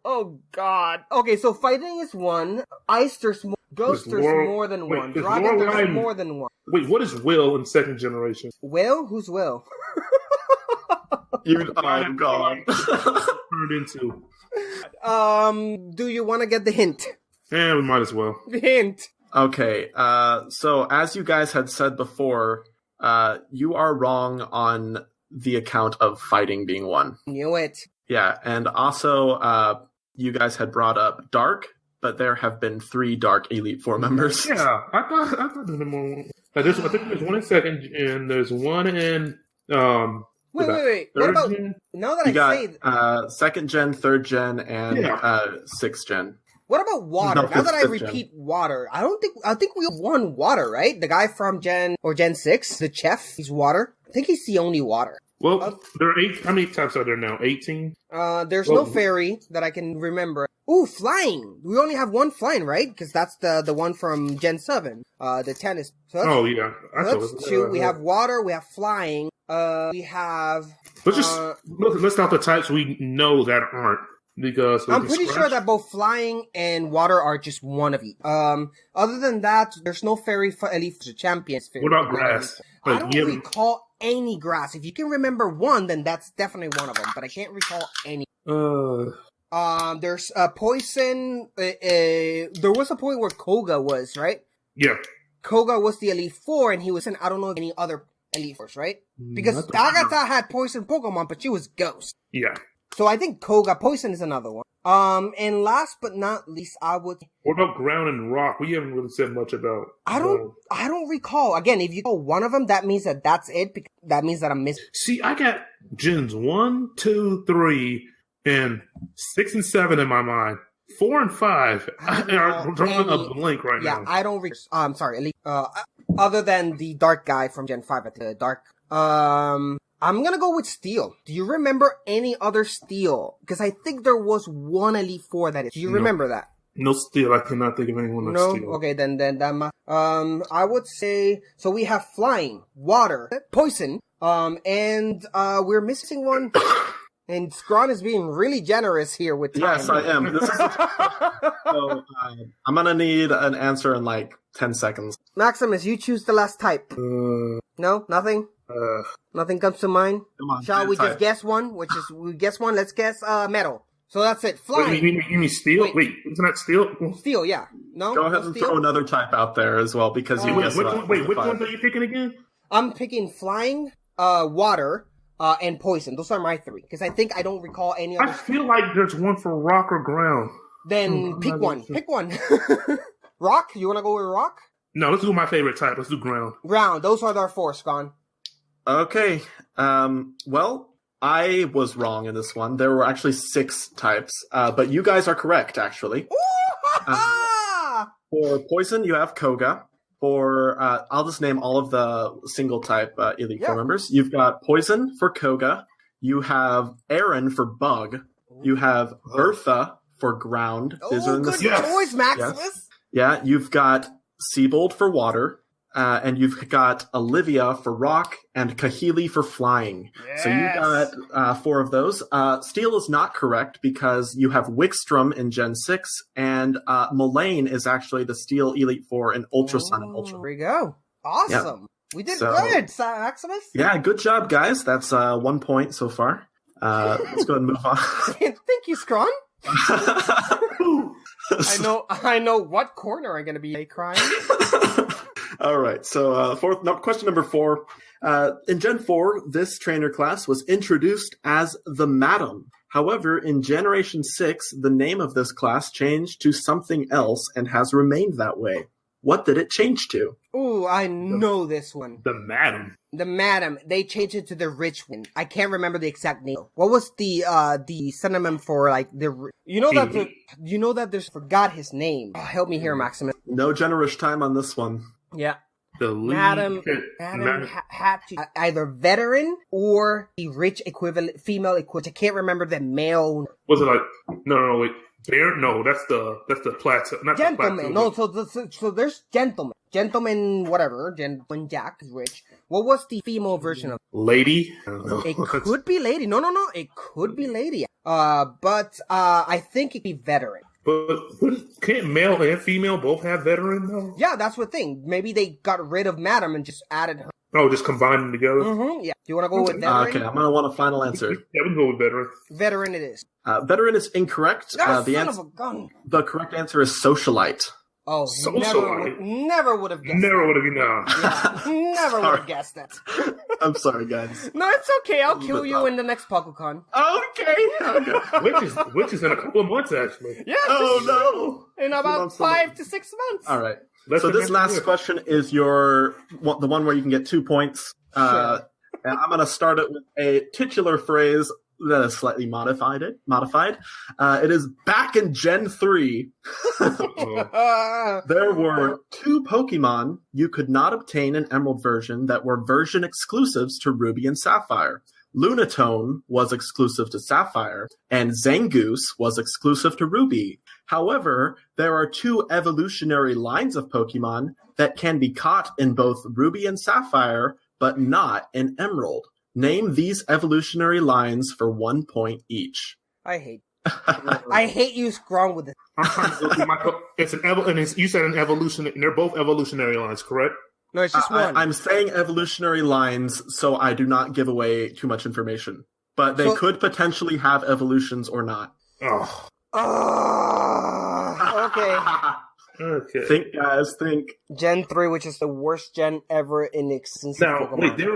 Speaker 5: Oh God. Okay, so fighting is 1. Ice, there's more. Ghost, there's more than 1. Dragon, there's more than 1.
Speaker 6: Wait, what is Will in second generation?
Speaker 5: Will? Who's Will?
Speaker 4: Oh God.
Speaker 6: Turned into.
Speaker 5: Do you want to get the hint?
Speaker 6: Yeah, we might as well.
Speaker 5: The hint.
Speaker 4: Okay. So as you guys had said before, you are wrong on the account of fighting being 1.
Speaker 5: Knew it.
Speaker 4: Yeah, and also you guys had brought up Dark, but there have been 3 Dark Elite Four members.
Speaker 6: Yeah, I thought there was more. I think there's 1 in second, and there's 1 in.
Speaker 5: Wait. What about now that
Speaker 4: say 2nd gen, 3rd gen, and 6th gen?
Speaker 5: What about Water? Now that I repeat Water, I think we have 1 Water, right? The guy from Gen 6, the chef, he's Water. I think he's the only Water.
Speaker 6: Well, there are 8. How many types are there now? 18?
Speaker 5: There's no Fairy that I can remember. Ooh, Flying! We only have 1 Flying, right? Because that's the one from Gen 7. The tennis. So
Speaker 6: yeah.
Speaker 5: That's 2. We have Water, we have Flying, we have...
Speaker 6: Let's not the types we know that aren't. Because
Speaker 5: I'm pretty sure that both Flying and Water are just 1 of each. Other than that, there's no Fairy for Elite Champions.
Speaker 6: What about Grass?
Speaker 5: I don't recall any Grass. If you can remember 1, then that's definitely 1 of them. But I can't recall any. There's Poison. There was a point where Koga was, right?
Speaker 6: Yeah.
Speaker 5: Koga was the Elite Four, and he was in, I don't know, any other Elite Fours, right? Because Agatha had Poison Pokemon, but she was Ghost.
Speaker 6: Yeah.
Speaker 5: So I think Koga Poison is another one. And last but not least, I would.
Speaker 6: What about Ground and Rock? We haven't really said much about.
Speaker 5: I don't recall. Again, if you call 1 of them, that means that's it. Because that means that I'm missing.
Speaker 6: See, I got Gens 1, 2, 3, and 6 and 7 in my mind. 4 and 5 are drawing a blank right now.
Speaker 5: Yeah, I don't. I'm sorry. At least, other than the dark guy from Gen 5 at the dark. I'm gonna go with Steel. Do you remember any other Steel? Because I think there was one Elite Four that is. Do you remember that?
Speaker 6: No Steel. I cannot think of anyone that's Steel.
Speaker 5: Okay, then I would say so. We have Flying, Water, Poison, and we're missing one. And Zcron is being really generous here with time.
Speaker 4: Yes, I am. This is so, I'm gonna need an answer in like 10 seconds.
Speaker 5: Maximus, you choose the last type. No, nothing. Nothing comes to mind.
Speaker 4: Come on,
Speaker 5: Shall we just guess one? We guess one. Let's guess metal. So that's it. Flying.
Speaker 6: Wait, you mean Steel? Wait, isn't that Steel?
Speaker 5: Steel, yeah. No.
Speaker 4: Go ahead and throw another type out there as well because you guessed it.
Speaker 6: Which ones are you picking again?
Speaker 5: I'm picking Flying, Water, and Poison. Those are my three because I think I don't recall any other.
Speaker 6: I feel like there's one for Rock or Ground.
Speaker 5: Then pick one. Pick one. Rock? You want to go with Rock?
Speaker 6: No, let's do my favorite type. Let's do Ground.
Speaker 5: Ground. Those are our four, Scon.
Speaker 4: Okay. Well, I was wrong in this one. There were actually 6 types, but you guys are correct, actually. For Poison, you have Koga. For, I'll just name all of the single type Elite Four members. You've got Poison for Koga. You have Aaron for Bug. You have Bertha for Ground.
Speaker 5: These are in good choice, Maximus.
Speaker 4: Yes. Yeah, you've got Seabold for Water. And you've got Olivia for Rock and Kahili for Flying. Yes. So you got 4 of those. Steel is not correct because you have Wickstrom in Gen 6, and Mullane is actually the Steel Elite Four in Ultra Sun and Ultra.
Speaker 5: There we go. Awesome. Yep. We did good, Maximus.
Speaker 4: Yeah, good job, guys. That's 1 point so far. Let's go ahead and move on.
Speaker 5: Thank you, Scron. I know what corner I'm going to be crying.
Speaker 4: All right, so question number 4. In Gen 4, this trainer class was introduced as the Madam. However, in Generation 6, the name of this class changed to something else and has remained that way. What did it change to?
Speaker 5: Ooh, I know this one.
Speaker 6: The Madam.
Speaker 5: The Madam. They changed it to the Rich one. I can't remember the exact name. What was the synonym for like the? You know that there's forgot his name. Oh, help me here, Maximus.
Speaker 4: No generous time on this one.
Speaker 5: Yeah.
Speaker 6: The lead
Speaker 5: Madam had to either veteran or the rich equivalent, female equivalent. I can't remember the male.
Speaker 6: Was it like no wait, bear? No, that's the plateau. Not
Speaker 5: gentleman.
Speaker 6: The plateau.
Speaker 5: No, so there's gentleman whatever. Gentleman Jack is rich. What was the female version of
Speaker 6: lady?
Speaker 5: It could be lady. No, it could be lady. But I think it could be veteran.
Speaker 6: But can't male and female both have veteran though?
Speaker 5: Yeah, that's the thing. Maybe they got rid of Madam and just added her.
Speaker 6: Oh, just combine them together?
Speaker 5: Mm-hmm, yeah. Do you want to go with veteran?
Speaker 4: Okay, I'm going to want a final answer.
Speaker 6: Yeah, we can go with veteran.
Speaker 5: Veteran it is.
Speaker 4: Veteran is incorrect.
Speaker 5: Son of a gun.
Speaker 4: The correct answer is socialite.
Speaker 5: Oh, never would have guessed
Speaker 6: Never would have,
Speaker 5: never would have guessed that.
Speaker 4: I'm sorry, guys.
Speaker 5: No, it's okay. I'll kill you in the next PokeCon.
Speaker 4: Okay.
Speaker 6: Which is in a couple of months, actually.
Speaker 5: Yeah.
Speaker 4: Oh, no.
Speaker 5: In about 5 to 6 months.
Speaker 4: All right. So this last question is the one where you can get 2 points.
Speaker 5: Sure.
Speaker 4: And I'm going to start it with a titular phrase that is slightly modified. It is back in Gen 3. There were 2 Pokemon you could not obtain in Emerald version that were version exclusives to Ruby and Sapphire. Lunatone was exclusive to Sapphire, and Zangoose was exclusive to Ruby. However, there are 2 evolutionary lines of Pokemon that can be caught in both Ruby and Sapphire, but not in Emerald. Name these evolutionary lines for 1 point each.
Speaker 5: I hate you strong with it.
Speaker 6: You said an evolution, and they're both evolutionary lines, correct?
Speaker 5: No, it's just one.
Speaker 4: I'm saying evolutionary lines, so I do not give away too much information. But they could potentially have evolutions or not.
Speaker 6: Oh.
Speaker 5: Okay.
Speaker 4: Think, guys, think.
Speaker 5: Gen 3, which is the worst gen ever in existence.
Speaker 6: Now, wait, they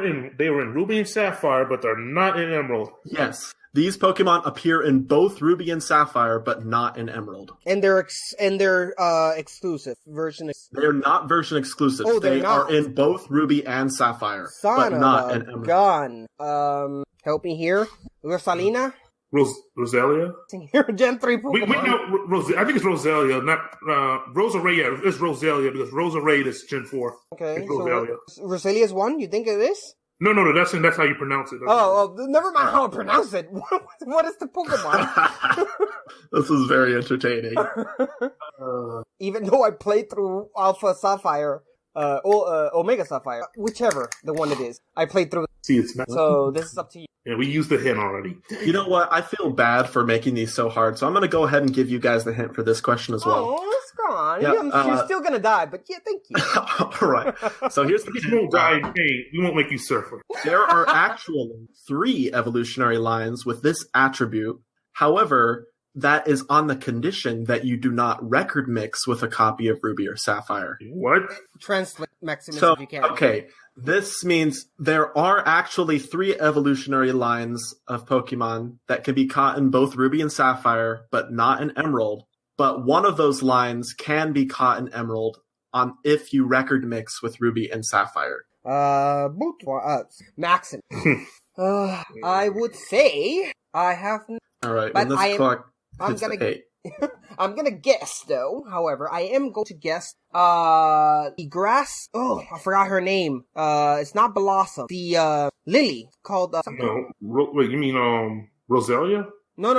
Speaker 6: were in Ruby and Sapphire, but they're not in Emerald.
Speaker 4: Yes. These Pokemon appear in both Ruby and Sapphire, but not in Emerald.
Speaker 5: And they're exclusive version.
Speaker 4: They're not version exclusive.
Speaker 5: Oh,
Speaker 4: they are in both Ruby and Sapphire, but not in Emerald.
Speaker 5: Help me here. Rosalina?
Speaker 6: Roselia?
Speaker 5: You're a Gen 3 Pokemon.
Speaker 6: We know I think it's Roselia, not Rosaray. Yeah, it's Roselia because Rosaray is Gen 4.
Speaker 5: Okay,
Speaker 6: it's Roselia.
Speaker 5: So Roselia's 1? You think it is?
Speaker 6: No, that's how you pronounce it.
Speaker 5: Never mind how I pronounce it. What is the Pokemon?
Speaker 4: This is very entertaining.
Speaker 5: Even though I played through Alpha Sapphire, Omega Sapphire, whichever the one it is, I played through.
Speaker 6: See, it's not.
Speaker 5: So this is up to you.
Speaker 6: Yeah, we used the hint already.
Speaker 4: You know what? I feel bad for making these so hard, so I'm going to go ahead and give you guys the hint for this question as well.
Speaker 5: Oh, Zcron.
Speaker 4: Yeah,
Speaker 5: You're still going to die, but yeah, thank you.
Speaker 4: All right. So here's the
Speaker 6: You won't die in pain. We won't make you suffer.
Speaker 4: There are actually 3 evolutionary lines with this attribute. However, that is on the condition that you do not record mix with a copy of Ruby or Sapphire.
Speaker 6: What?
Speaker 5: Translate Maximus
Speaker 4: So,
Speaker 5: if you can.
Speaker 4: okay. This means there are actually 3 evolutionary lines of Pokemon that can be caught in both Ruby and Sapphire, but not in Emerald. But one of those lines can be caught in Emerald if you record mix with Ruby and Sapphire.
Speaker 5: Boot for us. Maximus. I would say I have...
Speaker 4: All right.
Speaker 5: But
Speaker 4: When this clock
Speaker 5: I'm
Speaker 4: hits the
Speaker 5: gonna
Speaker 4: 8.
Speaker 5: I'm gonna guess though. However, I am going to guess the grass. Oh, I forgot her name. It's not Blossom. The lily called.
Speaker 6: No. Wait, you mean Roselia?
Speaker 5: No.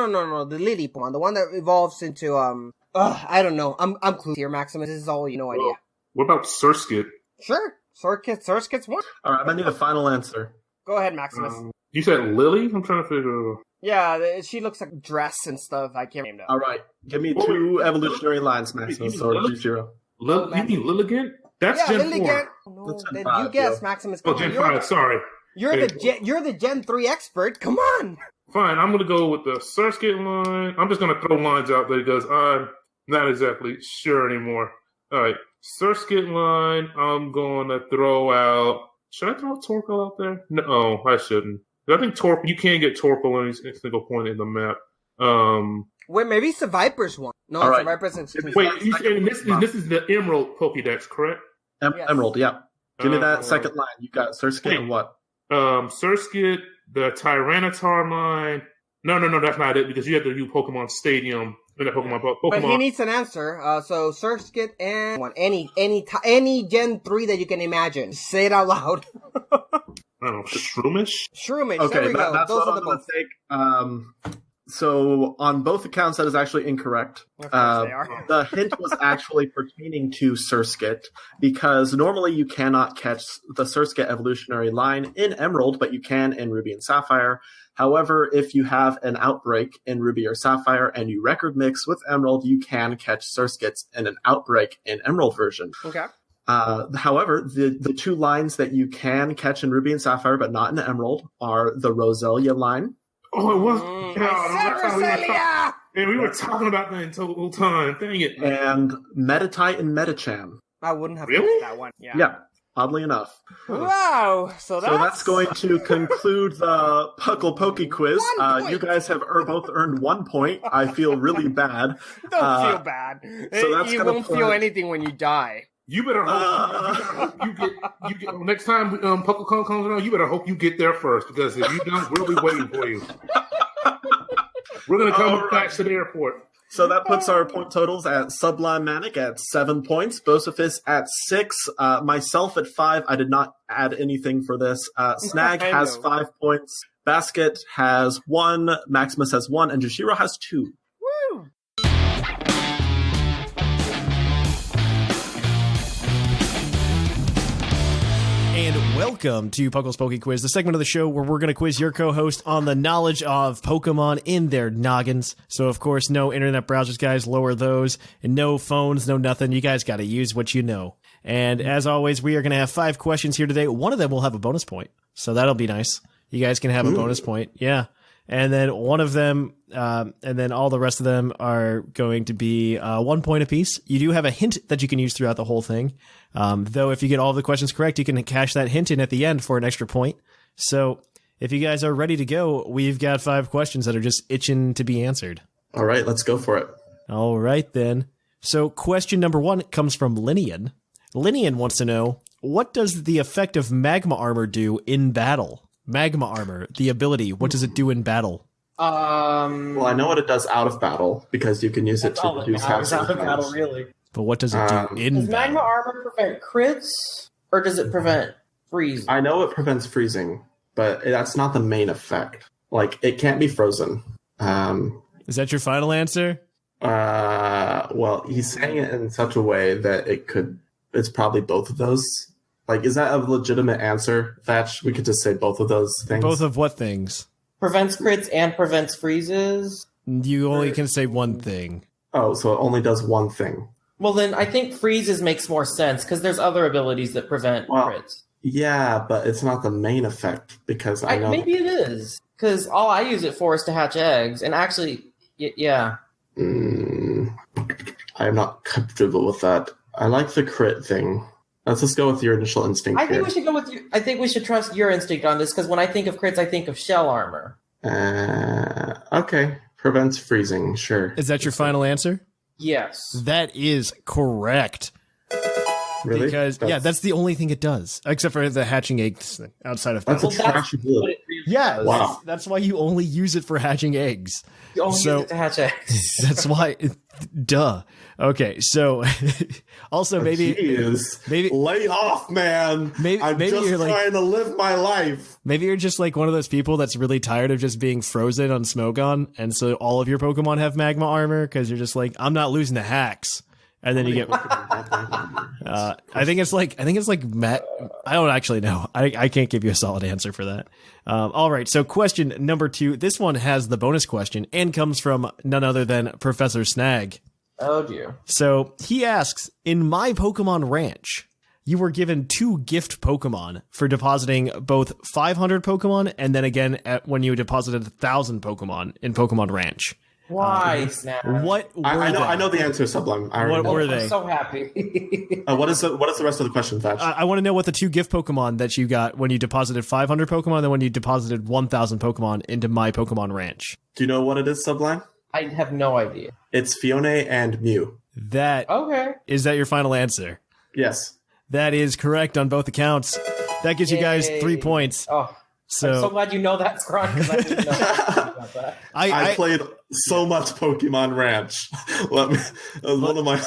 Speaker 5: The lily one, the one that evolves into I don't know. I'm clueless here, Maximus. This is all no idea.
Speaker 6: What about Surskit?
Speaker 5: Sure, Surskit's one.
Speaker 4: All right. I'm going to need a final answer.
Speaker 5: Go ahead, Maximus.
Speaker 6: You said Lily? I'm trying to figure.
Speaker 5: Yeah, she looks like dress and stuff. I can't remember.
Speaker 4: All right. Give me 2 evolutionary lines, Maximus, or Jushiro.
Speaker 6: You mean Lilligant? That's Gen 4.
Speaker 5: No, then
Speaker 4: 5,
Speaker 5: you guess,
Speaker 4: yo.
Speaker 5: Maximus.
Speaker 6: Oh, Gen 5, sorry.
Speaker 5: You're the Gen 3 expert. Come on.
Speaker 6: Fine, I'm going to go with the Surskit line. I'm just going to throw lines out there because I'm not exactly sure anymore. All right, Surskit line, I'm going to throw out... Should I throw Torkoal out there? No, I shouldn't. I think you can get Torkoal any single point in the map.
Speaker 5: Wait, maybe it's the Viper's one. No,
Speaker 4: All
Speaker 5: it's
Speaker 4: right.
Speaker 5: the Viper's.
Speaker 6: Wait, this is the Emerald Pokédex, correct?
Speaker 5: Yes.
Speaker 4: Emerald, yeah. Give me that second line. You got Surskit and what?
Speaker 6: Surskit, the Tyranitar line. No, that's not it because you have to do Pokemon Stadium in the Pokemon.
Speaker 5: But he needs an answer. So Surskit and any Gen 3 that you can imagine. Say it out loud.
Speaker 6: I don't know, Shroomish?
Speaker 5: Shroomish.
Speaker 4: Okay,
Speaker 5: there we go.
Speaker 4: that's
Speaker 5: Those
Speaker 4: what
Speaker 5: are
Speaker 4: I'm
Speaker 5: the
Speaker 4: going
Speaker 5: both.
Speaker 4: to take. So on both accounts, that is actually incorrect.
Speaker 5: Of course they are.
Speaker 4: The hint was actually pertaining to Surskit, because normally you cannot catch the Surskit evolutionary line in Emerald, but you can in Ruby and Sapphire. However, if you have an outbreak in Ruby or Sapphire and you record mix with Emerald, you can catch Surskits in an outbreak in Emerald version.
Speaker 5: Okay.
Speaker 4: However, the 2 lines that you can catch in Ruby and Sapphire, but not in Emerald, are the Roselia line.
Speaker 6: Oh, it was.
Speaker 5: Roselia!
Speaker 6: We were talking about that the whole time. Dang it.
Speaker 4: And Meditite and Medicham.
Speaker 5: I wouldn't have
Speaker 6: Really?
Speaker 5: guessed that one.
Speaker 4: Yeah, oddly enough.
Speaker 5: Wow. So
Speaker 4: that's going to conclude the Puckle PokeQuiz.
Speaker 5: 1 point.
Speaker 4: You guys have both earned 1 point. I feel really bad.
Speaker 5: Don't feel bad.
Speaker 4: So that's
Speaker 5: You
Speaker 4: gonna
Speaker 5: won't feel anything when you die.
Speaker 6: You better hope you get next time PokeCon comes around. You better hope you get there first because if you don't, we'll be waiting for you. We're gonna come back to the airport.
Speaker 4: So that puts our point totals at Sublime Manic at 7 points, Bocefus at 6, myself at 5. I did not add anything for this. Snag has 5 points, Basket has 1, Maximus has 1, and Jushiro has 2.
Speaker 5: Woo!
Speaker 1: And welcome to Puckle's PokeQuiz, the segment of the show where we're going to quiz your co-host on the knowledge of Pokemon in their noggins. So, of course, no internet browsers, guys. Lower those. And no phones, no nothing. You guys got to use what you know. And as always, we are going to have 5 questions here today. One of them will have a bonus point. So that'll be nice. You guys can have a bonus point. Yeah. And then one of them, and then all the rest of them are going to be 1 point apiece. You do have a hint that you can use throughout the whole thing. Though if you get all the questions correct, you can cash that hint in at the end for an extra point. So if you guys are ready to go, we've got 5 questions that are just itching to be answered.
Speaker 4: All right, let's go for it.
Speaker 1: All right, then. So question number 1 comes from Linian. Linian wants to know, what does the effect of Magma Armor do in battle? Magma Armor, the ability, what does it do in battle?
Speaker 4: Well, I know what it does out of battle because you can use it to reduce half
Speaker 2: out of battle, really.
Speaker 1: But what does it do in
Speaker 2: Does
Speaker 1: battle?
Speaker 2: magma armor prevent crits, or does it prevent freezing?
Speaker 4: I know it prevents freezing, but that's not the main effect. Like, it can't be frozen.
Speaker 1: Is that your final answer?
Speaker 4: Well, he's saying it in such a way that it's probably both of those. Like, is that a legitimate answer, Thatch? We could just say both of those things.
Speaker 1: Both of what things?
Speaker 2: Prevents crits and prevents freezes?
Speaker 1: You only can say one thing.
Speaker 4: Oh, so it only does one thing.
Speaker 2: Well, then I think freezes makes more sense, because there's other abilities that prevent crits.
Speaker 4: Yeah, but it's not the main effect, because I know...
Speaker 2: Maybe it is, because all I use it for is to hatch eggs, and actually, yeah.
Speaker 4: I'm not comfortable with that. I like the crit thing. Let's just go with your initial instinct.
Speaker 2: I think we should go with I think we should trust your instinct on this, because when I think of crits, I think of shell armor.
Speaker 4: Okay. Prevents freezing, sure.
Speaker 1: Is that your final answer?
Speaker 2: Yes.
Speaker 1: That is correct.
Speaker 4: Really?
Speaker 1: Because, that's the only thing it does, except for the hatching eggs thing outside of that.
Speaker 4: That's a trashy ability.
Speaker 1: Yeah,
Speaker 4: wow.
Speaker 1: That's why you only use it for hatching eggs.
Speaker 2: You only use it to hatch eggs.
Speaker 1: That's why. Duh. Okay, so also maybe
Speaker 4: lay off, man. I'm just trying to live my life.
Speaker 1: Maybe you're just like one of those people that's really tired of just being frozen on Smogon, and so all of your Pokemon have magma armor because you're just like, I'm not losing the hacks. And then you get. I think it's like Matt. I don't actually know. I can't give you a solid answer for that. All right. So question number 2. This one has the bonus question and comes from none other than Professor Snag.
Speaker 2: Oh dear.
Speaker 1: So he asks, in my Pokemon Ranch, you were given 2 gift Pokemon for depositing both 500 Pokemon and then again when you deposited 1,000 Pokemon in Pokemon Ranch.
Speaker 2: Why, Snap?
Speaker 1: What were
Speaker 4: I know the answer, Sublime.
Speaker 1: What were they?
Speaker 2: I'm so happy.
Speaker 4: What is the rest of the question, Thatch?
Speaker 1: I want to know what the 2 gift Pokemon that you got when you deposited 500 Pokemon and then when you deposited 1,000 Pokemon into my Pokemon Ranch.
Speaker 4: Do you know what it is, Sublime?
Speaker 2: I have no idea.
Speaker 4: It's Fione and Mew.
Speaker 1: Is that your final answer?
Speaker 4: Yes.
Speaker 1: That is correct on both accounts. That gives you guys 3 points.
Speaker 2: Oh, I'm so glad you know that, Zcron, because I didn't know about that.
Speaker 4: I played so much Pokemon Ranch. One of my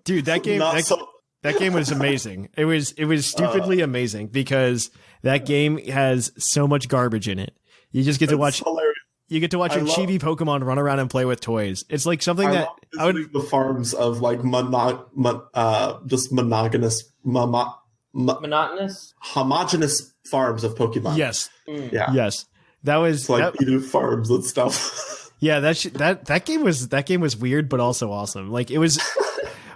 Speaker 1: dude. That game. That game was amazing. It was stupidly amazing because that game has so much garbage in it. You just get to watch.
Speaker 4: Hilarious.
Speaker 1: You get to watch your chibi Pokemon run around and play with toys. It's like something that
Speaker 4: I would the farms of like just monogamous,
Speaker 2: monotonous,
Speaker 4: homogenous farms of Pokemon.
Speaker 1: Yes.
Speaker 4: Yeah.
Speaker 1: Yes. That was
Speaker 4: like farms and stuff.
Speaker 1: Yeah, that game was weird but also awesome. Like it was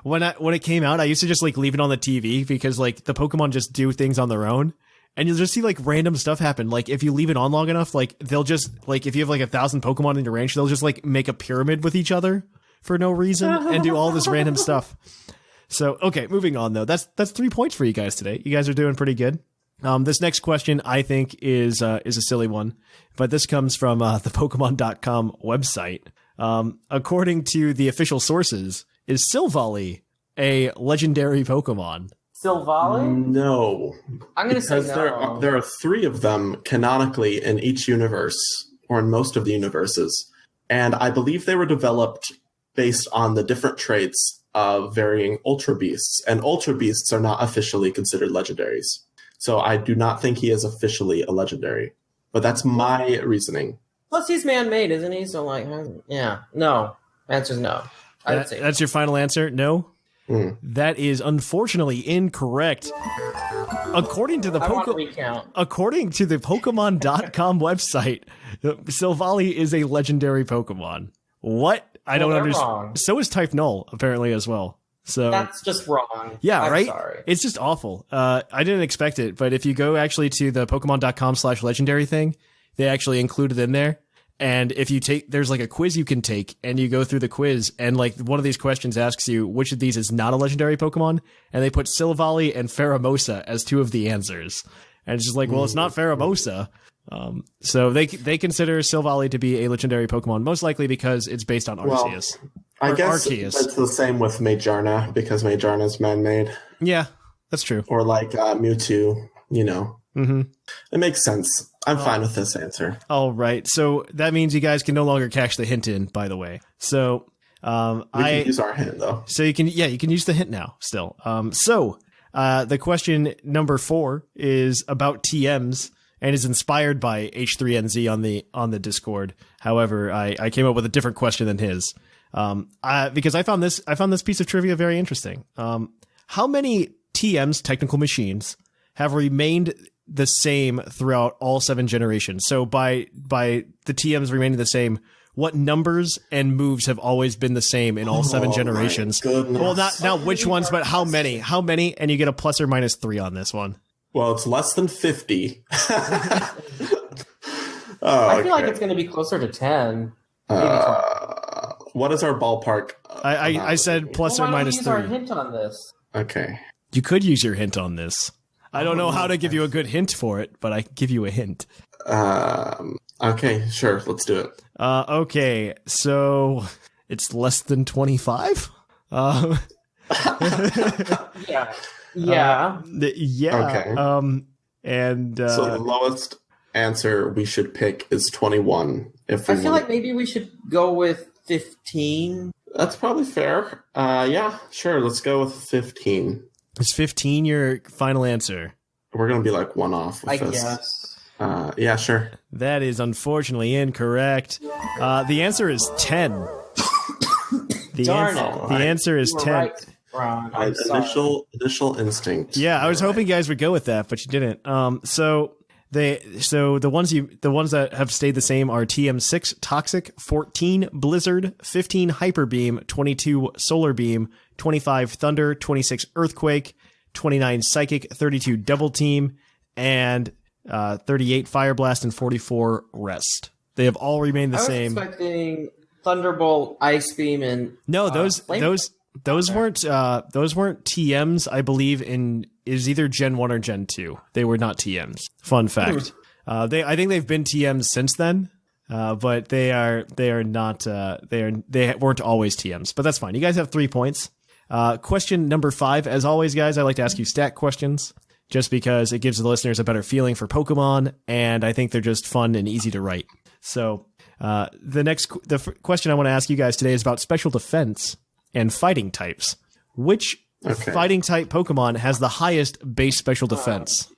Speaker 1: when it came out, I used to just like leave it on the TV because like the Pokemon just do things on their own. And you'll just see like random stuff happen. Like if you leave it on long enough, like they'll just like if you have like 1,000 Pokemon in your range, they'll just like make a pyramid with each other for no reason and do all this random stuff. So okay, moving on though. That's 3 points for you guys today. You guys are doing pretty good. This next question I think is a silly one, but this comes from the Pokemon.com website. According to the official sources, is Silvally a legendary Pokemon?
Speaker 2: Silvally?
Speaker 4: No.
Speaker 2: I'm going to say
Speaker 4: no. There are 3 of them canonically in each universe, or in most of the universes. And I believe they were developed based on the different traits of varying Ultra Beasts. And Ultra Beasts are not officially considered legendaries. So I do not think he is officially a legendary. But that's my reasoning.
Speaker 2: Plus he's man-made, isn't he? So like, yeah. No. Answer's no. I would say
Speaker 1: that's your final answer? No? That is unfortunately incorrect. According to the Pokemon.com website, Silvally is a legendary Pokemon. What? I don't understand.
Speaker 2: Wrong.
Speaker 1: So is Type Null apparently as well. So
Speaker 2: that's just wrong.
Speaker 1: Yeah,
Speaker 2: I'm
Speaker 1: right?
Speaker 2: Sorry.
Speaker 1: It's just awful. I didn't expect it, but if you go actually to the Pokemon.com/legendary thing, they actually include it in there. And if you there's like a quiz you can take and you go through the quiz and like one of these questions asks you which of these is not a legendary Pokemon, and they put Silvally and Pheromosa as 2 of the answers. And it's just like, well, it's not Pheromosa. So they consider Silvally to be a legendary Pokemon, most likely because it's based on Arceus.
Speaker 4: I guess it's the same with Magearna because Magearna's man-made.
Speaker 1: Yeah, that's true.
Speaker 4: Or like Mewtwo, you know.
Speaker 1: Mm-hmm.
Speaker 4: It makes sense. I'm fine with this answer.
Speaker 1: All right. So that means you guys can no longer cash the hint in, by the way. So
Speaker 4: We can use our hint, though.
Speaker 1: So you can use the hint now still. The question number 4 is about TMs and is inspired by H3NZ on the Discord. However, I came up with a different question than his. Because I found this piece of trivia very interesting. How many TMs, technical machines, have remained the same throughout all 7 generations? So by the TMs remaining the same, what numbers and moves have always been the same in all 7 generations? Well, not which ones, but how many? How many? And you get a plus or minus 3 on this one.
Speaker 4: Well, it's less than 50.
Speaker 2: I feel like it's going to be closer to 10.
Speaker 4: What is our ballpark?
Speaker 1: I said plus or minus 3.
Speaker 2: Why don't we use our hint on this?
Speaker 4: Okay.
Speaker 1: You could use your hint on this. I don't know how to give you a good hint for it, but I give you a hint.
Speaker 4: Okay, sure. Let's do it.
Speaker 1: Okay, so it's less than 25?
Speaker 2: Yeah. Yeah.
Speaker 1: Yeah.
Speaker 4: Okay.
Speaker 1: And
Speaker 4: so the lowest answer we should pick is 21.
Speaker 2: I feel like maybe we should go with 15.
Speaker 4: That's probably fair. Yeah, sure. Let's go with 15.
Speaker 1: Is 15 your final answer?
Speaker 4: We're going to be like one off with this.
Speaker 2: Guess.
Speaker 4: Yeah, sure.
Speaker 1: That is unfortunately incorrect. The answer is 10. The answer is 10.
Speaker 2: Right, Ron. I'm sorry.
Speaker 4: Initial instinct.
Speaker 1: Yeah, I was hoping you guys would go with that, but you didn't. So the ones that have stayed the same are TM6 Toxic, 14 Blizzard, 15 Hyper Beam, 22 Solar Beam, 25 Thunder, 26 Earthquake, 29 Psychic, 32 Double Team, and 38 Fire Blast, and 44 Rest. They have all remained the same.
Speaker 2: I was expecting Thunderbolt, Ice Beam, and
Speaker 1: no, those weren't TMs. I believe is either Gen 1 or Gen 2. They were not TMs. Fun fact. I think they've been TMs since then. But they are not they weren't always TMs. But that's fine. You guys have 3 points. Question number 5. As always, guys, I like to ask you stat questions just because it gives the listeners a better feeling for Pokemon, and I think they're just fun and easy to write. So the question I want to ask you guys today is about special defense and fighting types. Which fighting type Pokemon has the highest base special defense?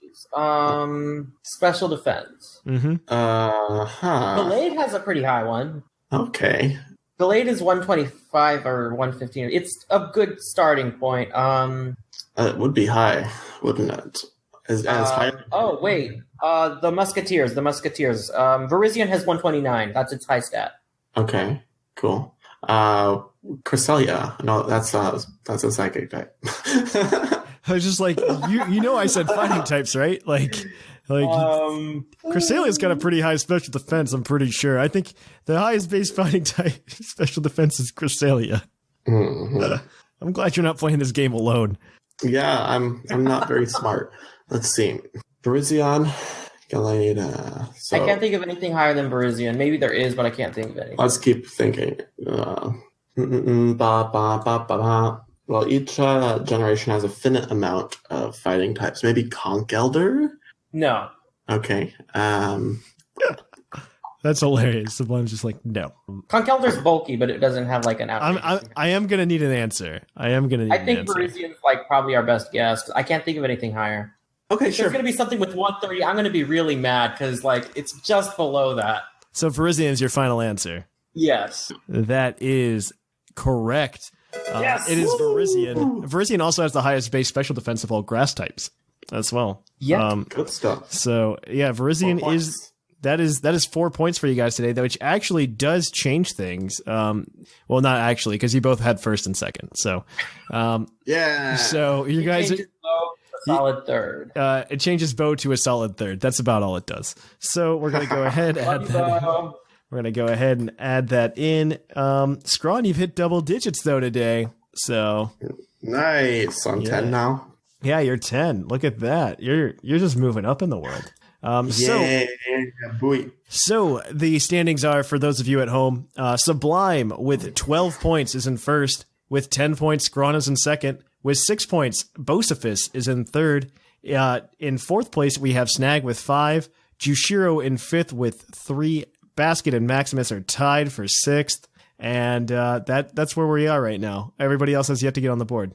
Speaker 2: Special defense.
Speaker 1: Mm-hmm.
Speaker 2: Gallade has a pretty high one.
Speaker 4: Okay.
Speaker 2: Gallade is 125 or 115. It's a good starting point.
Speaker 4: It would be high, wouldn't it? As high.
Speaker 2: Oh wait, the Musketeers. Virizion has 129. That's its high stat.
Speaker 4: Okay, cool. Cresselia. No, that's a psychic type.
Speaker 1: I was just like, I said fighting types, right? Like Cresselia's got a pretty high special defense, I'm pretty sure. I think the highest base fighting type special defense is Cresselia.
Speaker 4: Mm-hmm.
Speaker 1: I'm glad you're not playing this game alone.
Speaker 4: Yeah, I'm not very smart. Let's see. Virizion, Gallade.
Speaker 2: I can't think of anything higher than Virizion. Maybe there is, but I can't think of anything.
Speaker 4: Let's keep thinking. Well, each generation has a finite amount of fighting types. Maybe Conkeldurr?
Speaker 2: No.
Speaker 4: Okay.
Speaker 1: That's hilarious. Sublime's just like, no.
Speaker 2: Conkeldurr's bulky, but it doesn't have like an out.
Speaker 1: I am going to need an answer. I think
Speaker 2: Virizion's like probably our best guess. I can't think of anything higher.
Speaker 4: Okay,
Speaker 2: if
Speaker 4: sure.
Speaker 2: There's going to be something with 130. I'm going to be really mad because like it's just below that.
Speaker 1: So Virizion is your final answer?
Speaker 2: Yes.
Speaker 1: That is correct.
Speaker 2: Yes.
Speaker 1: It is Virizion. Virizion also has the highest base special defense of all grass types as well.
Speaker 2: Yeah.
Speaker 4: Good stuff.
Speaker 1: So yeah, Virizion is... That is 4 points for you guys today, which actually does change things. Well, not actually, because you both had first and second. So,
Speaker 4: yeah.
Speaker 1: So you guys,
Speaker 2: a solid third.
Speaker 1: It changes Bo to a solid third. That's about all it does. So we're gonna go ahead and we're gonna go ahead and add that in. Zcron, you've hit double digits though today. So
Speaker 4: nice. I'm 10 now.
Speaker 1: Yeah, you're 10. Look at that. You're just moving up in the world. So the standings are, for those of you at home, Sublime with 12 points is in first. With 10 points, Zcron is in second. With 6 points, Bocefus is in third. In fourth place, we have Snag with 5. Jushiro in fifth with 3. Basket and Maximus are tied for 6th. And that's where we are right now. Everybody else has yet to get on the board.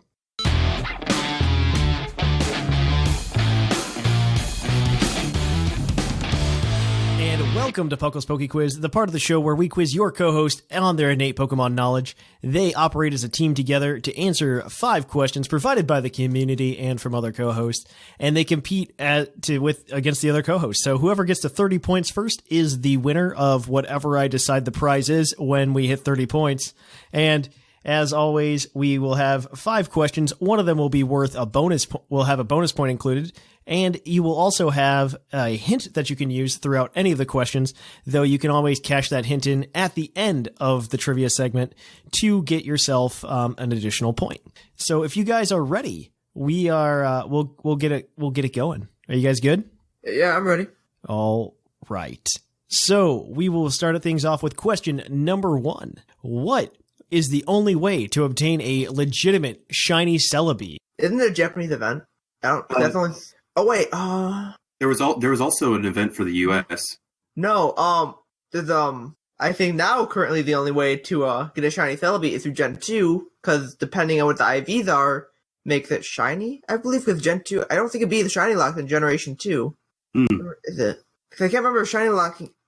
Speaker 1: Welcome to PuCL's PokeQuiz, the part of the show where we quiz your co-host on their innate Pokemon knowledge. They operate as a team together to answer 5 questions provided by the community and from other co-hosts, and they compete against the other co-hosts. So whoever gets to 30 points first is the winner of whatever I decide the prize is when we hit 30 points. And as always, we will have 5 questions. One of them will be worth a bonus. Will have a bonus point included. And you will also have a hint that you can use throughout any of the questions, though you can always cash that hint in at the end of the trivia segment to get yourself an additional point. So if you guys are ready, we are we'll get it going. Are you guys good?
Speaker 7: Yeah, I'm ready.
Speaker 1: All right. So we will start things off with question number 1. What is the only way to obtain a legitimate shiny Celebi?
Speaker 7: Isn't it a Japanese event? I don't. That's only. Oh wait.
Speaker 8: There was also an event for the U.S.
Speaker 7: No. There's I think now currently the only way to get a shiny Celebi is through Gen 2, because depending on what the IVs are, makes it shiny. I believe with Gen 2, I don't think it'd be the shiny lock in Generation 2. Or is it? Because I can't remember if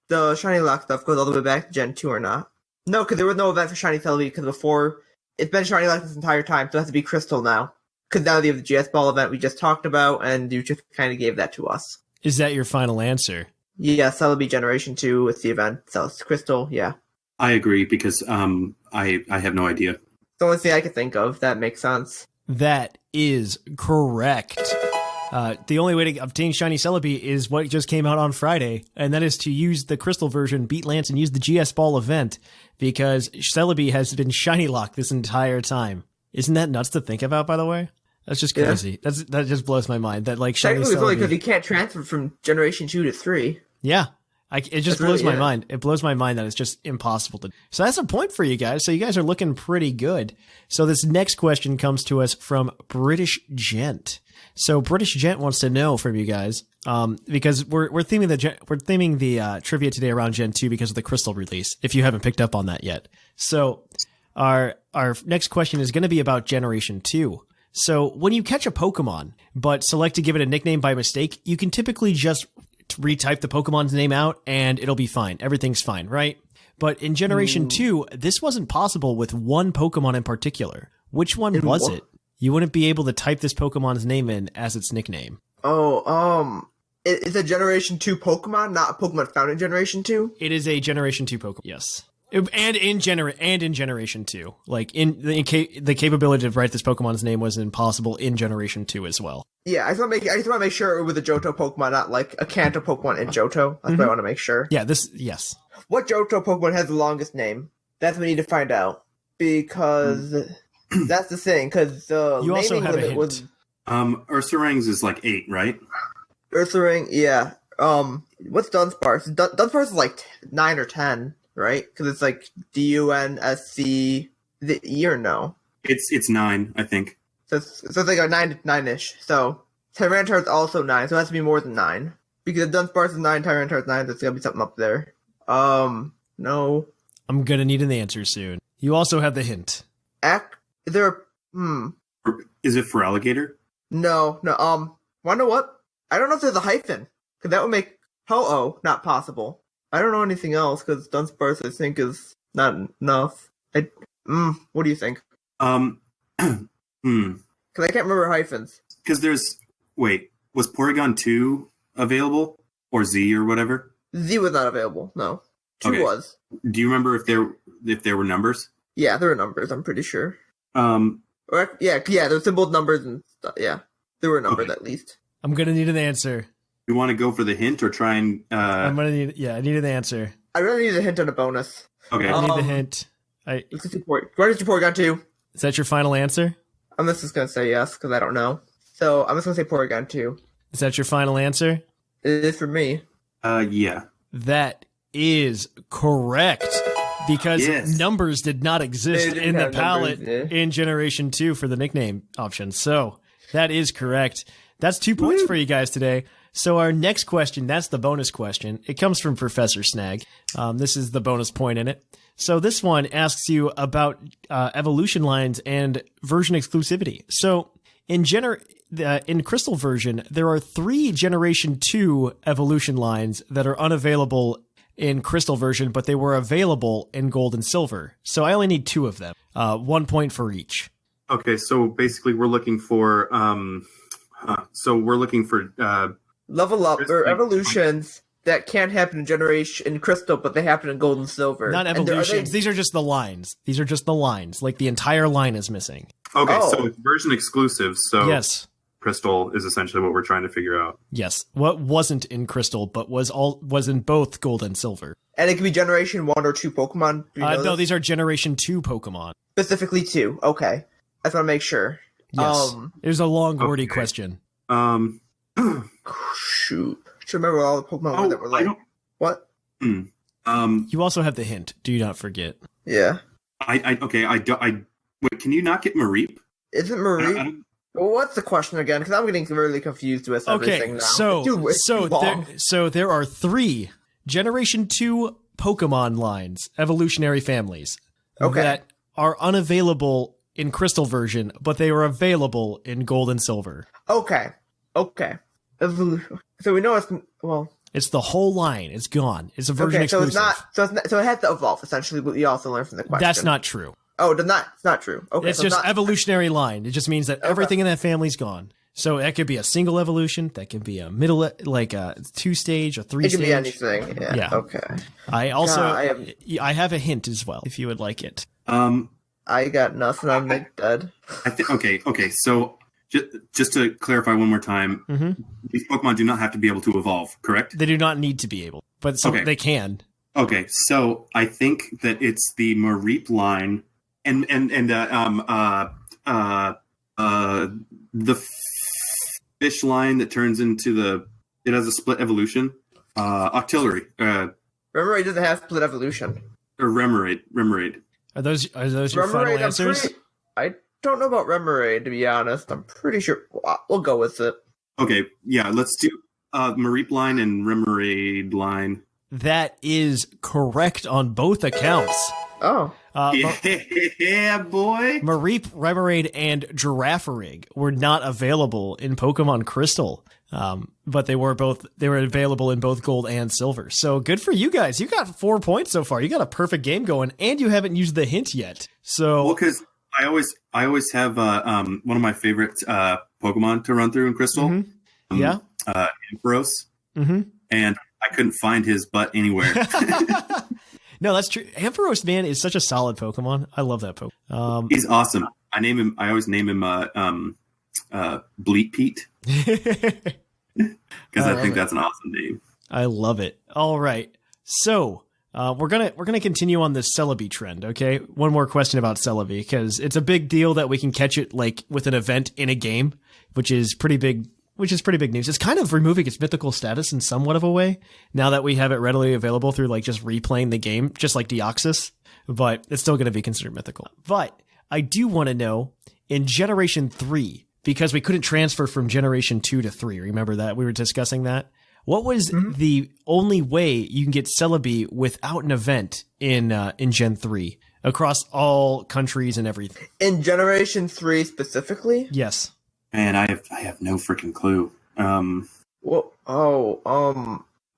Speaker 7: the shiny lock stuff goes all the way back to Gen 2 or not. No, because there was no event for shiny Celebi, because before it's been shiny lock this entire time, so it has to be Crystal now. Because now they have the GS Ball event we just talked about, and you just kind of gave that to us.
Speaker 1: Is that your final answer?
Speaker 7: Yeah, Celebi Generation 2 with the event. So it's Crystal, yeah.
Speaker 8: I agree, because I have no idea.
Speaker 7: It's the only thing I could think of. That makes sense.
Speaker 1: That is correct. The only way to obtain shiny Celebi is what just came out on Friday, and that is to use the Crystal version, beat Lance, and use the GS Ball event, because Celebi has been shiny locked this entire time. Isn't that nuts to think about, by the way? That's just crazy. Yeah. That just blows my mind. That like shiny Celebi.
Speaker 7: Technically, because you can't transfer from Generation 2 to 3.
Speaker 1: Yeah. It just blows my mind. It blows my mind that it's just impossible to. So that's a point for you guys. So you guys are looking pretty good. So this next question comes to us from British Gent. So British Gent wants to know from you guys, because we're theming the trivia today around Gen 2 because of the Crystal release. If you haven't picked up on that yet, so our next question is going to be about Generation 2. So when you catch a Pokemon but select to give it a nickname by mistake, you can typically just retype the Pokemon's name out and it'll be fine. Everything's fine, right? But in Generation 2, this wasn't possible with one Pokemon in particular. Which one was it? You wouldn't be able to type this Pokemon's name in as its nickname.
Speaker 7: It's a Generation 2 Pokemon, not a Pokemon found in Generation 2?
Speaker 1: It is a Generation 2 Pokemon, yes. And in Generation 2. Like, the capability to write this Pokemon's name was impossible in Generation 2 as well.
Speaker 7: Yeah, I just want to make sure it was a Johto Pokemon, not like a Kanto Pokemon in Johto. That's what I want to make sure.
Speaker 1: Yeah, yes.
Speaker 7: What Johto Pokemon has the longest name? That's what we need to find out. Because that's the thing, because the
Speaker 1: you also have a hint.
Speaker 7: Was...
Speaker 8: Ursaring's is like 8, right?
Speaker 7: Ursaring, yeah. What's Dunsparce? Dunsparce is like 9 or 10, right? Because it's like DUNSC, the E or no?
Speaker 8: It's 9, I think.
Speaker 7: So it's like a 9-ish. So Tyrantar's also 9, so it has to be more than 9. Because if Dunsparce is 9, Tyrantar's 9, there's gonna be something up there. No.
Speaker 1: I'm gonna need an answer soon. You also have the hint.
Speaker 7: Is there
Speaker 8: Is it for alligator?
Speaker 7: No. Wanna know what? I don't know if there's a hyphen. Because that would make Ho-Oh not possible. I don't know anything else, because Dunsparce, I think, is not enough. What do you think? Because I can't remember hyphens.
Speaker 8: Because was Porygon 2 available? Or Z or whatever?
Speaker 7: Z was not available, no. 2 was.
Speaker 8: Do you remember if there were numbers?
Speaker 7: Yeah, there were numbers, I'm pretty sure.
Speaker 8: Yeah,
Speaker 7: there's symbols, numbers, and stuff. Yeah, there were numbers at least.
Speaker 1: I'm gonna need an answer.
Speaker 8: You want to go for the hint or try and...
Speaker 1: I need an answer.
Speaker 7: I really need a hint on a bonus.
Speaker 8: Okay.
Speaker 1: I need the hint.
Speaker 7: Why did you Porygon 2?
Speaker 1: Is that your final answer?
Speaker 7: I'm just going to say yes, because I don't know. So I'm just going to say Porygon 2.
Speaker 1: Is that your final answer?
Speaker 7: It is for me.
Speaker 8: Yeah.
Speaker 1: That is correct. Because numbers did not exist in the palette in Generation 2 for the nickname option. So that is correct. That's 2 points for you guys today. So our next question, that's the bonus question. It comes from Professor Snag. This is the bonus point in it. So this one asks you about evolution lines and version exclusivity. So in Crystal version, there are 3 Generation 2 evolution lines that are unavailable in Crystal version, but they were available in Gold and Silver. So I only need 2 of them. 1 point for each.
Speaker 8: Okay, so basically we're looking for
Speaker 7: Level up or evolutions that can't happen in Crystal, but they happen in Gold and Silver.
Speaker 1: Not evolutions. These are just the lines. These are just the lines. Like the entire line is missing.
Speaker 8: Okay, so it's version exclusive. So
Speaker 1: yes.
Speaker 8: Crystal is essentially what we're trying to figure out.
Speaker 1: Yes. What wasn't in Crystal, but was in both Gold and Silver.
Speaker 7: And it could be Generation 1 or 2 Pokemon?
Speaker 1: No, these are Generation 2 Pokemon.
Speaker 7: Specifically 2. Okay. I just want to make sure.
Speaker 1: Yes. It was a long, wordy question.
Speaker 7: Shoot. Should remember all the Pokemon were that were like... What?
Speaker 1: You also have the hint. Do not forget.
Speaker 7: Yeah.
Speaker 8: Wait, can you not get Mareep?
Speaker 7: Isn't Mareep... Well, what's the question again? Because I'm getting really confused with everything now.
Speaker 1: So there are 3 Generation 2 Pokemon lines, evolutionary families, that are unavailable in Crystal version, but they are available in Gold and Silver.
Speaker 7: Okay. So we know it's
Speaker 1: it's the whole line. It's gone. It's a version exclusive.
Speaker 7: So it has to evolve. Essentially, what we also learned from the question.
Speaker 1: That's not true.
Speaker 7: Oh, it's not true. Okay,
Speaker 1: it's just evolutionary line. It just means that everything in that family's gone. So that could be a single evolution. That could be a middle, like a 2-stage, a 3-stage.
Speaker 7: It could be anything. Yeah. Okay.
Speaker 1: I also I have a hint as well if you would like it.
Speaker 7: I got nothing. I'm dead.
Speaker 8: Okay. So just to clarify one more time, these Pokemon do not have to be able to evolve, correct?
Speaker 1: They do not need to be able, but they can.
Speaker 8: Okay, so I think that it's the Mareep line and the fish line that turns into it has a split evolution. Octillery.
Speaker 7: Remoraid doesn't have split evolution.
Speaker 8: Or Remoraid.
Speaker 1: Are those your final answers?
Speaker 7: I don't know about Remoraid, to be honest. I'm pretty sure we'll go with it.
Speaker 8: Okay, yeah, let's do Mareep line and Remoraid line.
Speaker 1: That is correct on both accounts.
Speaker 7: Oh.
Speaker 8: Yeah, boy.
Speaker 1: Mareep, Remoraid, and Girafarig were not available in Pokemon Crystal. But they were available in both Gold and Silver. So good for you guys. You got 4 points so far. You got a perfect game going, and you haven't used the hint yet. So
Speaker 8: because I always have one of my favorite Pokemon to run through in Crystal. Ampharos. And I couldn't find his butt anywhere.
Speaker 1: No, that's true. Ampharos, man, is such a solid Pokemon. I love that Pokemon.
Speaker 8: He's awesome. I always name him Bleep Pete. Because I think that's an awesome name.
Speaker 1: I love it. All right. So we're gonna continue on this Celebi trend, okay? One more question about Celebi, because it's a big deal that we can catch it like with an event in a game, which is pretty big news. It's kind of removing its mythical status in somewhat of a way, now that we have it readily available through like just replaying the game, just like Deoxys, but it's still going to be considered mythical. But I do want to know, in Generation 3, because we couldn't transfer from Generation 2 to 3, remember that? We were discussing that. What was the only way you can get Celebi without an event in Gen 3 across all countries and everything?
Speaker 7: In Generation 3 specifically?
Speaker 1: Yes.
Speaker 8: Man, I have no freaking clue.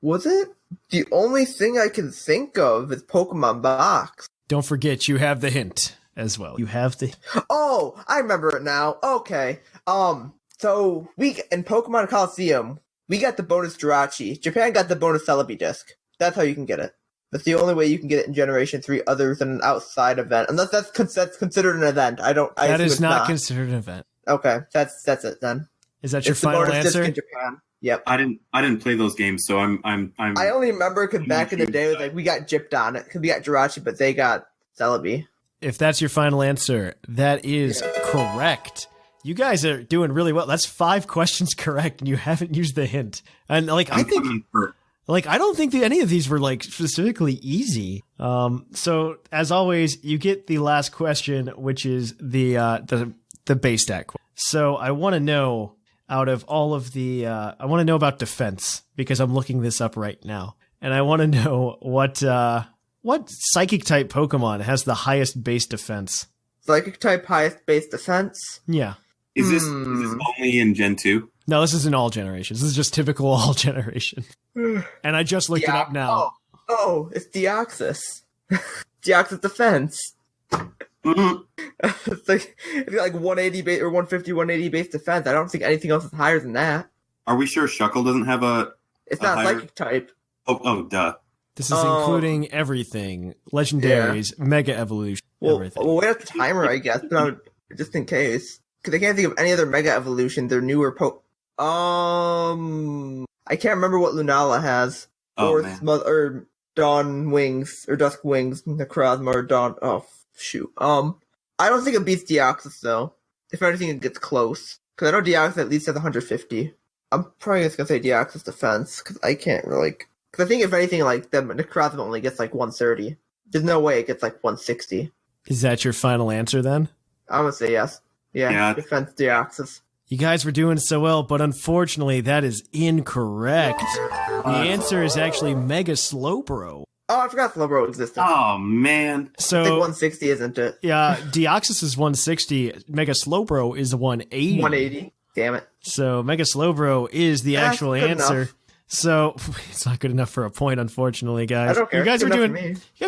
Speaker 7: Was it? The only thing I can think of is Pokemon Box.
Speaker 1: Don't forget, you have the hint as well. You have the...
Speaker 7: Oh, I remember it now. Okay. So in Pokemon Coliseum, we got the bonus Jirachi. Japan got the bonus Celebi disc. That's how you can get it. That's the only way you can get it in Generation 3 other than an outside event. Unless that's considered an event.
Speaker 1: That is not considered an event.
Speaker 7: Okay, that's it then.
Speaker 1: Is that your final answer?
Speaker 7: In Japan. Yep.
Speaker 8: I didn't play those games, so I'm.
Speaker 7: I only remember because back in the day, it was like we got gypped on it because we got Jirachi, but they got Celebi.
Speaker 1: If that's your final answer, that is correct. You guys are doing really well. That's 5 questions correct, and you haven't used the hint. And like I don't think that any of these were like specifically easy. So as always, you get the last question, which is the base stat. So I want to know out of all of the, I want to know about defense because I'm looking this up right now. And I want to know what psychic type Pokemon has the highest base defense.
Speaker 7: Psychic type highest base defense?
Speaker 1: Yeah.
Speaker 8: Is this only in Gen 2?
Speaker 1: No, this is in all generations. This is just typical all generation. And I just looked it up now.
Speaker 7: Oh, it's Deoxys. Deoxys defense. It's like 180 base or 150, 180 base defense. I don't think anything else is higher than that.
Speaker 8: Are we sure Shuckle doesn't have a?
Speaker 7: It's not
Speaker 8: higher...
Speaker 7: psychic type.
Speaker 8: Oh, duh.
Speaker 1: This is including everything, legendaries, mega evolution, everything.
Speaker 7: Well, wait up the timer, I guess, but just in case, because I can't think of any other mega evolution. They're newer. I can't remember what Lunala has, or Dawn Wings, or Dusk Wings, Necrozma, or Dawn. Oh shoot. I don't think it beats Deoxys though. If anything, it gets close. Because I know Deoxys at least has 150. I'm probably just gonna say Deoxys defense because I can't really. Because I think if anything, like the Necrozma only gets like 130. There's no way it gets like 160.
Speaker 1: Is that your final answer then?
Speaker 7: I'm gonna say yes. Yeah. Defense Deoxys.
Speaker 1: You guys were doing so well, but unfortunately, that is incorrect. The answer is actually Mega Slowbro.
Speaker 7: Oh, I forgot Slowbro existed.
Speaker 8: Oh, man.
Speaker 1: So,
Speaker 7: I think 160, isn't it?
Speaker 1: Yeah, Deoxys is 160. Mega Slowbro is 180.
Speaker 7: 180. Damn it.
Speaker 1: So, Mega Slowbro is the actual answer.
Speaker 7: Enough.
Speaker 1: So, it's not good enough for a point, unfortunately, guys.
Speaker 7: I don't care.
Speaker 1: You guys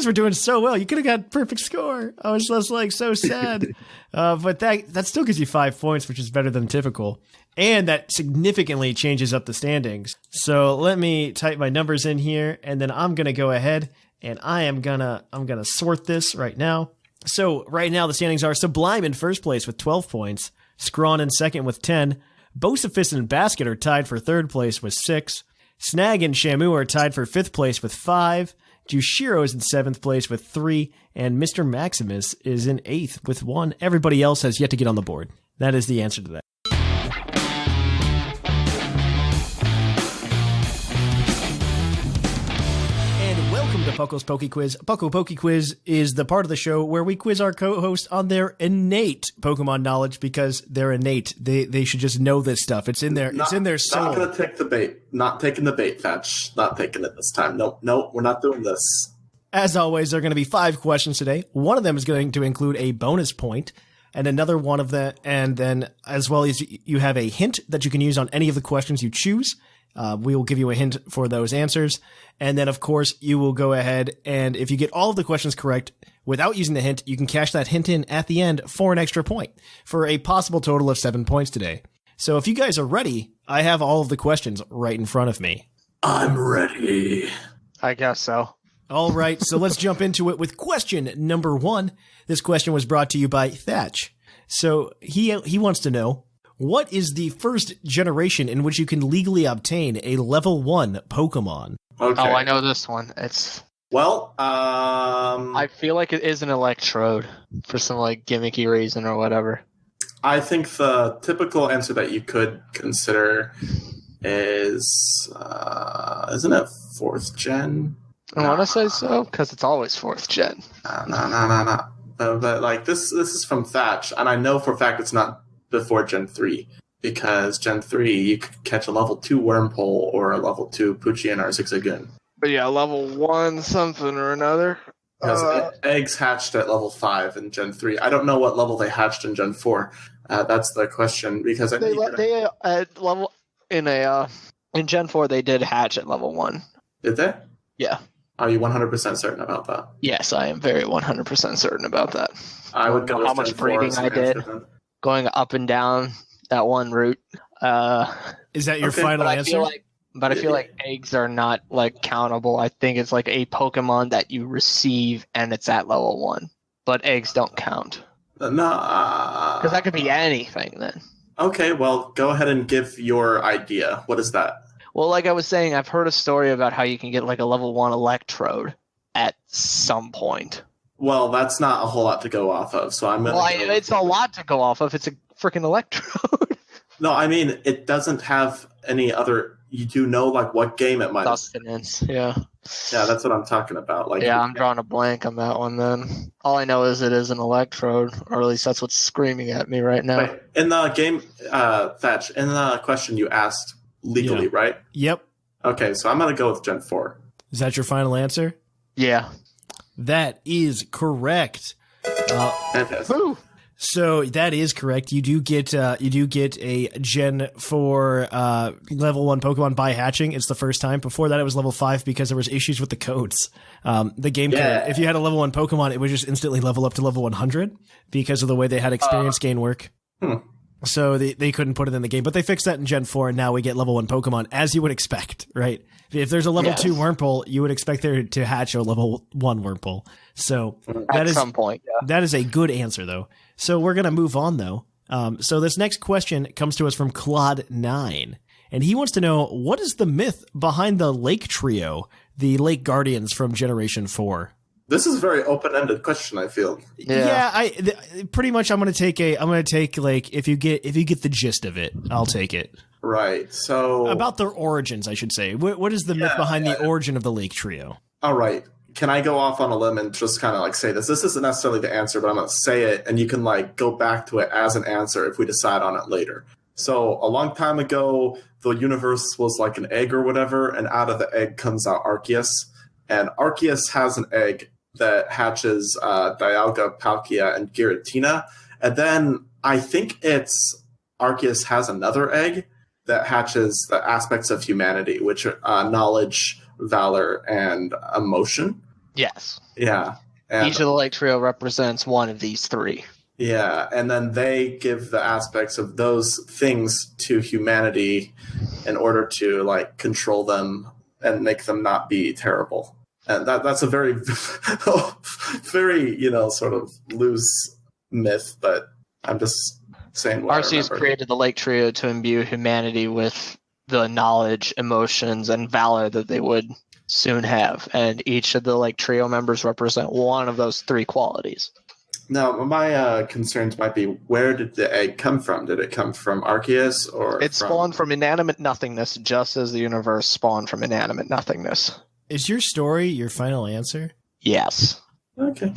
Speaker 1: were doing so well. You could have got perfect score. I was just like so sad. But that still gives you 5 points, which is better than typical. And that significantly changes up the standings. So let me type my numbers in here, and then I'm gonna go ahead and I'm gonna sort this right now. So right now the standings are Sublime in first place with 12 points, Zcron in second with 10, Bocefus and Basket are tied for third place with 6. Snag and Shamu are tied for 5th place with 5. Jushiro is in 7th place with 3. And Mr. Maximus is in 8th with 1. Everybody else has yet to get on the board. That is the answer to that. And welcome to Puckle's PokeQuiz. Puckle PokeQuiz is the part of the show where we quiz our co-hosts on their innate Pokemon knowledge because they're innate. They should just know this stuff. It's in their soul.
Speaker 4: Not gonna take the bait. Not taking the bait, Thatch. Not taking it this time. Nope, we're not doing this.
Speaker 1: As always, there are going to be 5 questions today. One of them is going to include a bonus point, and another one of the, and then as well as you have a hint that you can use on any of the questions you choose. We will give you a hint for those answers. And then, of course, you will go ahead and if you get all of the questions correct without using the hint, you can cash that hint in at the end for an extra point for a possible total of 7 points today. So if you guys are ready, I have all of the questions right in front of me.
Speaker 4: I'm ready.
Speaker 9: I guess so.
Speaker 1: All right, so let's jump into it with question number 1. This question was brought to you by Thatch. So he wants to know, what is the first generation in which you can legally obtain a level 1 Pokemon?
Speaker 9: Okay. Oh, I know this one. I feel like it is an Electrode for some like gimmicky reason or whatever.
Speaker 4: I think the typical answer that you could consider is, isn't it 4th gen?
Speaker 9: I want to say so because it's always 4th gen.
Speaker 4: No. But like this is from Thatch, and I know for a fact it's not before Gen 3, because Gen 3 you could catch a level 2 Wormpole or a level 2 Poochyena or Zigzagoon.
Speaker 9: But yeah, level 1 something or another.
Speaker 4: Because eggs hatched at level 5 in Gen 3. I don't know what level they hatched in Gen 4. That's the question, because
Speaker 9: they at level in Gen 4 they did hatch at level 1.
Speaker 4: Did they?
Speaker 9: Yeah.
Speaker 4: Are you 100% certain about that?
Speaker 9: Yes, I am very 100% certain about that.
Speaker 4: I would go with
Speaker 9: how much breeding I did. Going up and down that one route.
Speaker 1: Is that your final answer?
Speaker 9: I feel like eggs are not like countable. I think it's like a Pokemon that you receive and it's at level 1. But eggs don't count.
Speaker 4: No.
Speaker 9: Because that could be anything then.
Speaker 4: Okay, well, go ahead and give your idea. What is that?
Speaker 9: Well, like I was saying, I've heard a story about how you can get like a level 1 Electrode at some point.
Speaker 4: Well, that's not a whole lot to go off of, so I'm
Speaker 9: it's a lot to go off of. It's a freaking Electrode.
Speaker 4: No, I mean, it doesn't have any other... You do know, like, what game it might
Speaker 9: Sustenance, yeah.
Speaker 4: Yeah, that's what I'm talking about. Like,
Speaker 9: Yeah, I'm drawing a blank on that one then. All I know is it is an electrode, or at least that's what's screaming at me right now.
Speaker 4: Wait, in the game, Thatch, in the question you asked legally, right?
Speaker 1: Yep.
Speaker 4: Okay, so I'm going to go with Gen 4.
Speaker 1: Is that your final answer?
Speaker 9: Yeah.
Speaker 1: That is correct.
Speaker 4: Fantastic.
Speaker 9: Woo!
Speaker 1: So that is correct. You do get a Gen 4 level 1 Pokemon by hatching. It's the first time. Before that, it was level 5 because there was issues with the codes. The game code. If you had a level 1 Pokemon, it would just instantly level up to level 100 because of the way they had experience gain work. So they couldn't put it in the game, but they fixed that in Gen 4, and now we get level 1 Pokemon, as you would expect, right? If there's a level 2 Wurmple, you would expect there to hatch a level 1 Wurmple. So
Speaker 9: at some point,
Speaker 1: that is a good answer, though. So we're going to move on, though. So this next question comes to us from Claude9, and he wants to know, what is the myth behind the Lake Trio, the Lake Guardians from Generation 4?
Speaker 4: This is a very open-ended question, I feel.
Speaker 1: Yeah, pretty much I'm going to take like if you get the gist of it, I'll take it.
Speaker 4: Right. So
Speaker 1: about their origins, I should say. What is the myth behind the origin of the Lake Trio?
Speaker 4: All right. Can I go off on a limb and just kind of like say this? This isn't necessarily the answer, but I'm going to say it, and you can like go back to it as an answer if we decide on it later. So a long time ago, the universe was like an egg or whatever, and out of the egg comes out Arceus, and Arceus has an egg that hatches Dialga, Palkia, and Giratina. And then I think it's Arceus has another egg that hatches the aspects of humanity, which are knowledge, valor, and emotion.
Speaker 9: Yes.
Speaker 4: Yeah. And
Speaker 9: each of the Lake Trio represents one of these three.
Speaker 4: Yeah, and then they give the aspects of those things to humanity in order to like control them and make them not be terrible. And that's a very, very, sort of loose myth, but I'm just saying what
Speaker 9: Arceus created the Lake Trio to imbue humanity with the knowledge, emotions, and valor that they would soon have. And each of the Lake Trio members represent one of those three qualities.
Speaker 4: Now, my concerns might be, where did the egg come from? Did it come from Arceus, or
Speaker 9: it spawned from inanimate nothingness, just as the universe spawned from inanimate nothingness.
Speaker 1: Is your story your final answer?
Speaker 9: Yes.
Speaker 4: Okay.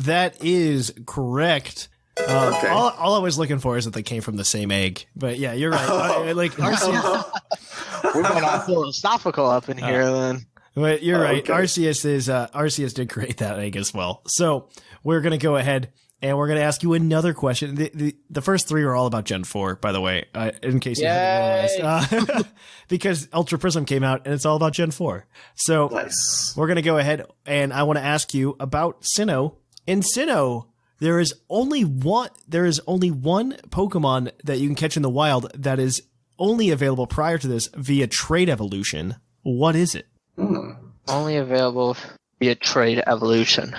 Speaker 1: That is correct.
Speaker 4: Okay.
Speaker 1: All I was looking for is that they came from the same egg. But yeah, you're right. Like Arceus.
Speaker 9: We're going all philosophical up in here, then.
Speaker 1: But you're right.
Speaker 4: Okay.
Speaker 1: Arceus did create that egg as well. So we're gonna go ahead and we're gonna ask you another question. The first three are all about Gen 4, by the way, in case you haven't realized, because Ultra Prism came out and it's all about Gen 4. So
Speaker 4: Nice.
Speaker 1: we're gonna go ahead and I want to ask you about Sinnoh. In Sinnoh, there is only one Pokemon that you can catch in the wild that is only available prior to this via trade evolution. What is it?
Speaker 9: Only available via trade evolution.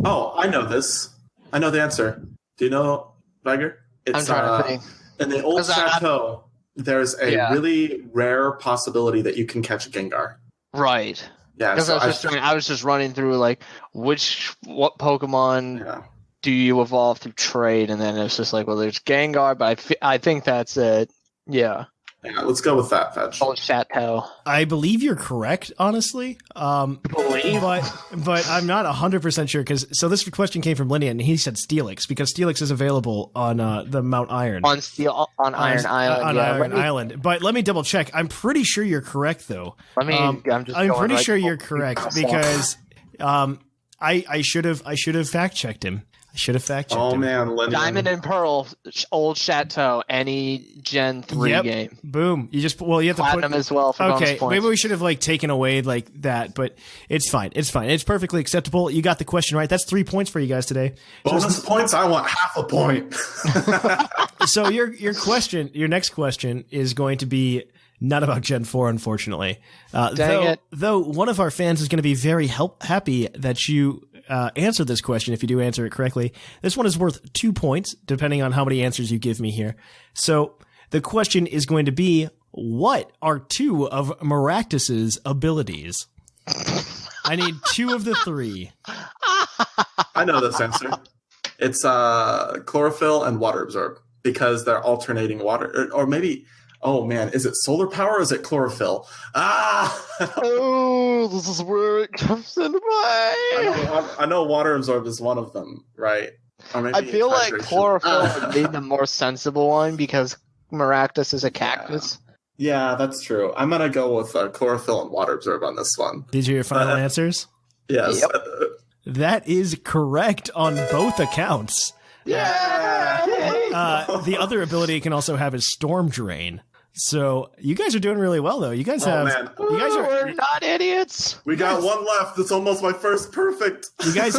Speaker 4: Oh, I know this. I know the answer. Do you know, Viger? It's,
Speaker 9: I'm trying to think.
Speaker 4: In the old chateau, there's a really rare possibility that you can catch a Gengar.
Speaker 9: Right.
Speaker 4: Yeah,
Speaker 9: Because
Speaker 4: so
Speaker 9: I was just running through like what Pokemon do you evolve through trade, and then it's just like, well, there's Gengar, but I think that's it. Yeah.
Speaker 4: Yeah, let's go with that, Thatch.
Speaker 9: Old Chateau.
Speaker 1: I believe you're correct, honestly. But I'm not 100% sure so this question came from Linnea and he said Steelix because Steelix is available on the Mount Iron.
Speaker 9: On Iron Island.
Speaker 1: On Iron Island. But let me double check. I'm pretty sure you're correct though.
Speaker 9: I'm
Speaker 1: pretty sure you're correct because I should have fact checked him.
Speaker 4: Oh man, Linnea.
Speaker 9: Diamond and Pearl, Old Chateau, any Gen 3 game.
Speaker 1: Boom. You have to
Speaker 9: Platinum
Speaker 1: put
Speaker 9: as well for bonus points.
Speaker 1: Maybe we should have taken away that, but it's fine. It's perfectly acceptable. You got the question right. That's 3 points for you guys today.
Speaker 4: Bonus points? I want half a point.
Speaker 1: So your next question is going to be not about Gen 4, unfortunately. Though one of our fans is going to be very happy that you answer this question if you do answer it correctly. This one is worth 2 points, depending on how many answers you give me here. So the question is going to be, what are 2 of Maractus's abilities? I need 2 of the 3.
Speaker 4: I know this answer. It's chlorophyll and water absorb because they're alternating water, or maybe Oh man, is it solar power or is it chlorophyll?
Speaker 9: Oh, this is where it comes into play.
Speaker 4: I know water absorb is one of them, right? Or maybe
Speaker 9: I feel like
Speaker 4: hydration.
Speaker 9: chlorophyll would be the more sensible one because Maractus is a cactus.
Speaker 4: Yeah, that's true. I'm gonna go with chlorophyll and water absorb on this one.
Speaker 1: These are your final answers?
Speaker 4: Yes.
Speaker 9: Yep.
Speaker 1: That is correct on both accounts.
Speaker 9: Yeah.
Speaker 1: The other ability it can also have is Storm Drain. So you guys are doing really well, though. You guys have.
Speaker 4: Man.
Speaker 1: You guys are.
Speaker 9: We're not idiots.
Speaker 4: We got one left. It's almost my first perfect.
Speaker 1: You guys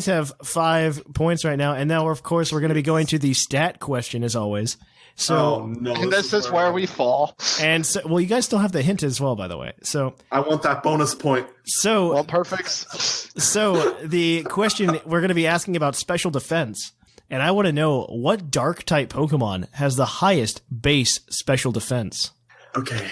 Speaker 1: have 5 points right now, and now of course we're going to be going to the stat question as always. So
Speaker 4: no,
Speaker 9: and this is where we fall.
Speaker 1: And so, well, you guys still have the hint as well, by the way. So
Speaker 4: I want that bonus point.
Speaker 1: So
Speaker 9: well, perfect.
Speaker 1: So the question we're going to be asking about special defense. And I want to know what Dark-type Pokemon has the highest base special defense.
Speaker 4: Okay.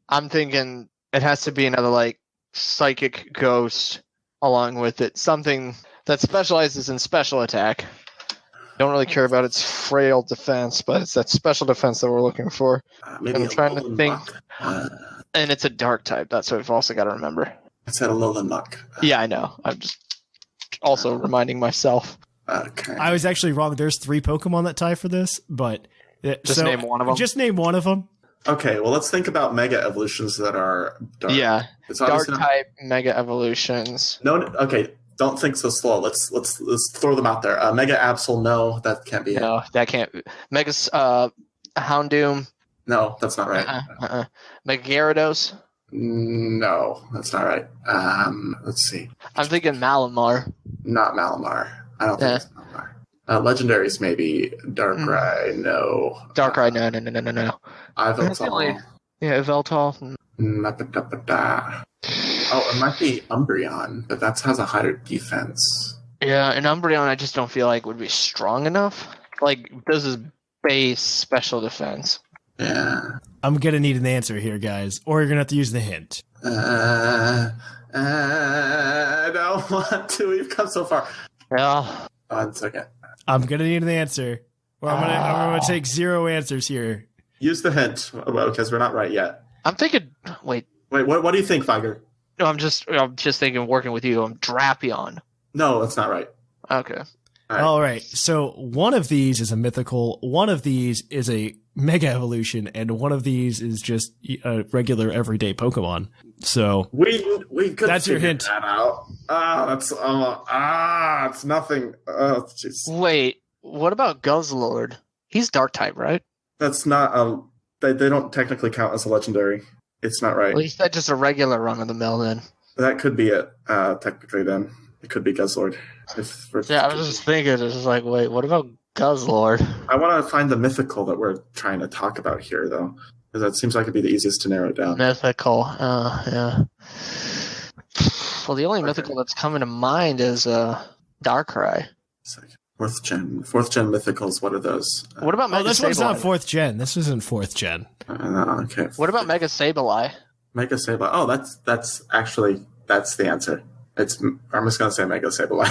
Speaker 9: I'm thinking it has to be another, like, Psychic Ghost along with it. Something that specializes in special attack. Don't really care about its frail defense, but it's that special defense that we're looking for.
Speaker 4: Maybe
Speaker 9: I'm trying to think. And it's a Dark-type. That's what we've also got to remember.
Speaker 4: I said a Alolan Muck.
Speaker 9: Yeah, I know. I'm just also reminding myself.
Speaker 4: Okay.
Speaker 1: I was actually wrong. There's 3 Pokemon that tie for this, but
Speaker 9: just name one of them.
Speaker 1: Just name one of them.
Speaker 4: Okay, well, let's think about Mega Evolutions that are dark.
Speaker 9: Yeah,
Speaker 4: it's
Speaker 9: Dark type Mega Evolutions.
Speaker 4: No, okay, don't think so slow. Let's throw them out there. Mega Absol, no, that can't be.
Speaker 9: No, that can't. Mega Houndoom.
Speaker 4: No, that's not right.
Speaker 9: Mega Gyarados.
Speaker 4: No, that's not right. Let's see.
Speaker 9: I'm thinking Malamar.
Speaker 4: Not Malamar. I don't think it's Malamar. Legendaries, maybe. Darkrai, no.
Speaker 9: Darkrai, no.
Speaker 4: Yveltal.
Speaker 9: Yeah, Yveltal.
Speaker 4: Oh, it might be Umbreon, but that has a higher defense.
Speaker 9: Yeah, and Umbreon I just don't feel like would be strong enough. Like, this is base special defense.
Speaker 4: Yeah.
Speaker 1: I'm going to need an answer here, guys, or you're going to have to use the hint.
Speaker 4: I don't want to. We've come so far.
Speaker 9: Yeah.
Speaker 4: 1 second.
Speaker 1: I'm going to need an answer, or I'm going to take 0 answers here.
Speaker 4: Use the hint, because we're not right yet.
Speaker 9: I'm thinking... Wait,
Speaker 4: what do you think, Viger?
Speaker 9: No, I'm just thinking working with you. I'm Drapion.
Speaker 4: No, that's not right.
Speaker 9: Okay.
Speaker 1: All right. So one of these is a mythical, one of these is a Mega Evolution, and one of these is just a regular everyday Pokemon. So
Speaker 4: we could
Speaker 1: that's your hint.
Speaker 4: That out. It's nothing. Oh, jeez.
Speaker 9: Wait, what about Guzzlord? He's Dark type, right?
Speaker 4: That's not. They don't technically count as a legendary. It's not right.
Speaker 9: Well, you said just a regular run of the mill then.
Speaker 4: That could be it. Technically, then it could be Guzzlord.
Speaker 9: Yeah, I was just thinking. It's just like, wait, what about Guzzlord?
Speaker 4: I want to find the mythical that we're trying to talk about here, though, because that seems like it'd be the easiest to narrow it down.
Speaker 9: Mythical. Yeah. Well, the only mythical that's coming to mind is Darkrai.
Speaker 4: Fourth gen mythicals. What are those?
Speaker 9: What about Mega
Speaker 1: this
Speaker 9: Sableye?
Speaker 1: one's not 4th gen. This isn't 4th gen.
Speaker 4: Okay.
Speaker 9: What about Mega Sableye?
Speaker 4: Mega Sableye. Oh, that's the answer. I'm just gonna say Mega Sableye.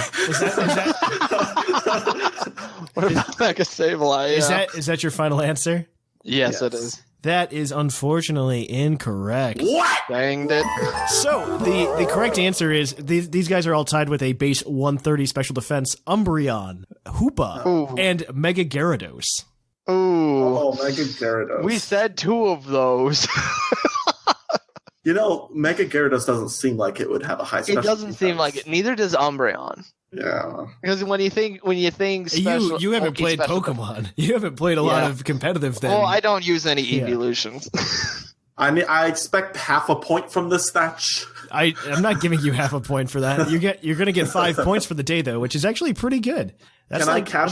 Speaker 9: What about Mega Sableye? Yeah.
Speaker 1: Is that your final answer?
Speaker 9: Yes, it is.
Speaker 1: That is unfortunately incorrect.
Speaker 4: What?
Speaker 9: Danged it.
Speaker 1: So the correct answer is these guys are all tied with a base 130 special defense: Umbreon, Hoopa, and Mega Gyarados.
Speaker 9: Ooh.
Speaker 4: Oh, Mega Gyarados.
Speaker 9: We said 2 of those.
Speaker 4: Mega Gyarados doesn't seem like it would have a high special
Speaker 9: It doesn't seem like it. Neither does Umbreon.
Speaker 4: Yeah.
Speaker 9: Because when you think special,
Speaker 1: you haven't played Pokemon. You haven't played a lot of competitive then.
Speaker 9: Well, I don't use any evolutions.
Speaker 4: I mean, I expect half a point from this Thatch.
Speaker 1: I'm not giving you half a point for that. You're going to get 5 points for the day though, which is actually pretty good. That's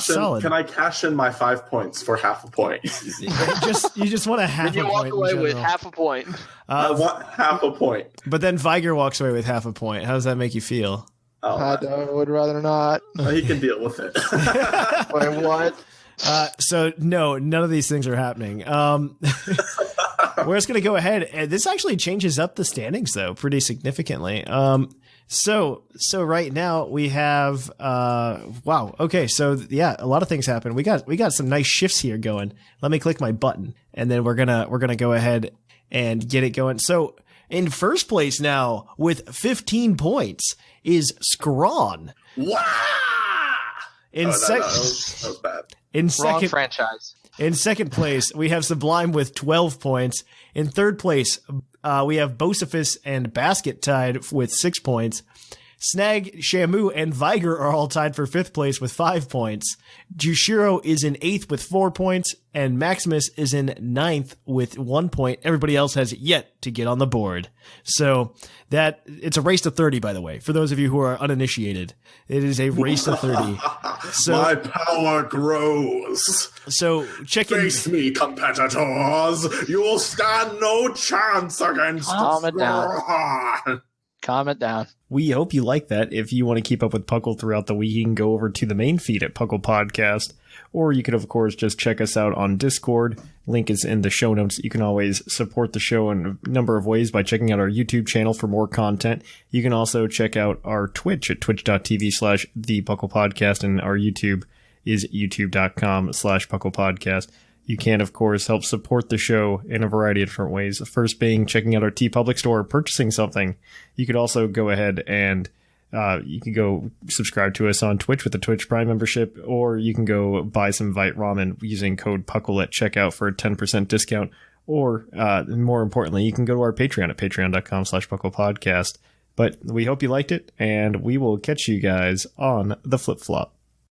Speaker 1: solid.
Speaker 4: Can I cash in my 5 points for half a point?
Speaker 1: You just want a half a point.
Speaker 9: You walk away with half a point.
Speaker 4: I want half a point.
Speaker 1: But then Viger walks away with half a point. How does that make you feel?
Speaker 4: Oh,
Speaker 9: I would rather not.
Speaker 4: He can deal with it.
Speaker 9: Wait, what?
Speaker 1: So no, none of these things are happening. We're just going to go ahead. This actually changes up the standings though, pretty significantly. So right now we have wow. Okay, so yeah, a lot of things happen. We got some nice shifts here going. Let me click my button, and then we're gonna go ahead and get it going. So in first place now with 15 points is Zcron.
Speaker 4: Wow!
Speaker 1: That
Speaker 8: was bad.
Speaker 9: Wrong franchise.
Speaker 1: In second place, we have Sublime with 12 points. In third place, we have Bocefus and Basket tied with 6 points. Snag, Shamu, and Viger are all tied for fifth place with 5 points. Jushiro is in eighth with 4 points, and Maximus is in ninth with 1 point. Everybody else has yet to get on the board. So it's a race to 30, by the way, for those of you who are uninitiated. It is a race to 30. So,
Speaker 4: my power grows.
Speaker 1: So
Speaker 4: Face me, competitors. You'll stand no chance against
Speaker 9: Calm it down.
Speaker 4: Zcron.
Speaker 9: Calm it down.
Speaker 1: We hope you like that. If you want to keep up with Puckle throughout the week, you can go over to the main feed at Puckle Podcast, or you could, of course, just check us out on Discord. Link is in the show notes. You can always support the show in a number of ways by checking out our YouTube channel for more content. You can also check out our Twitch at twitch.tv/thepucklepodcast, and our YouTube is youtube.com/pucklepodcast. You can, of course, help support the show in a variety of different ways. The first being checking out our TeePublic store, purchasing something. You could also go ahead and you can go subscribe to us on Twitch with the Twitch Prime membership, or you can go buy some Vite Ramen using code Puckle at checkout for a 10% discount. Or, more importantly, you can go to our Patreon at patreon.com/pucklepodcast. But we hope you liked it, and we will catch you guys on the flip-flop.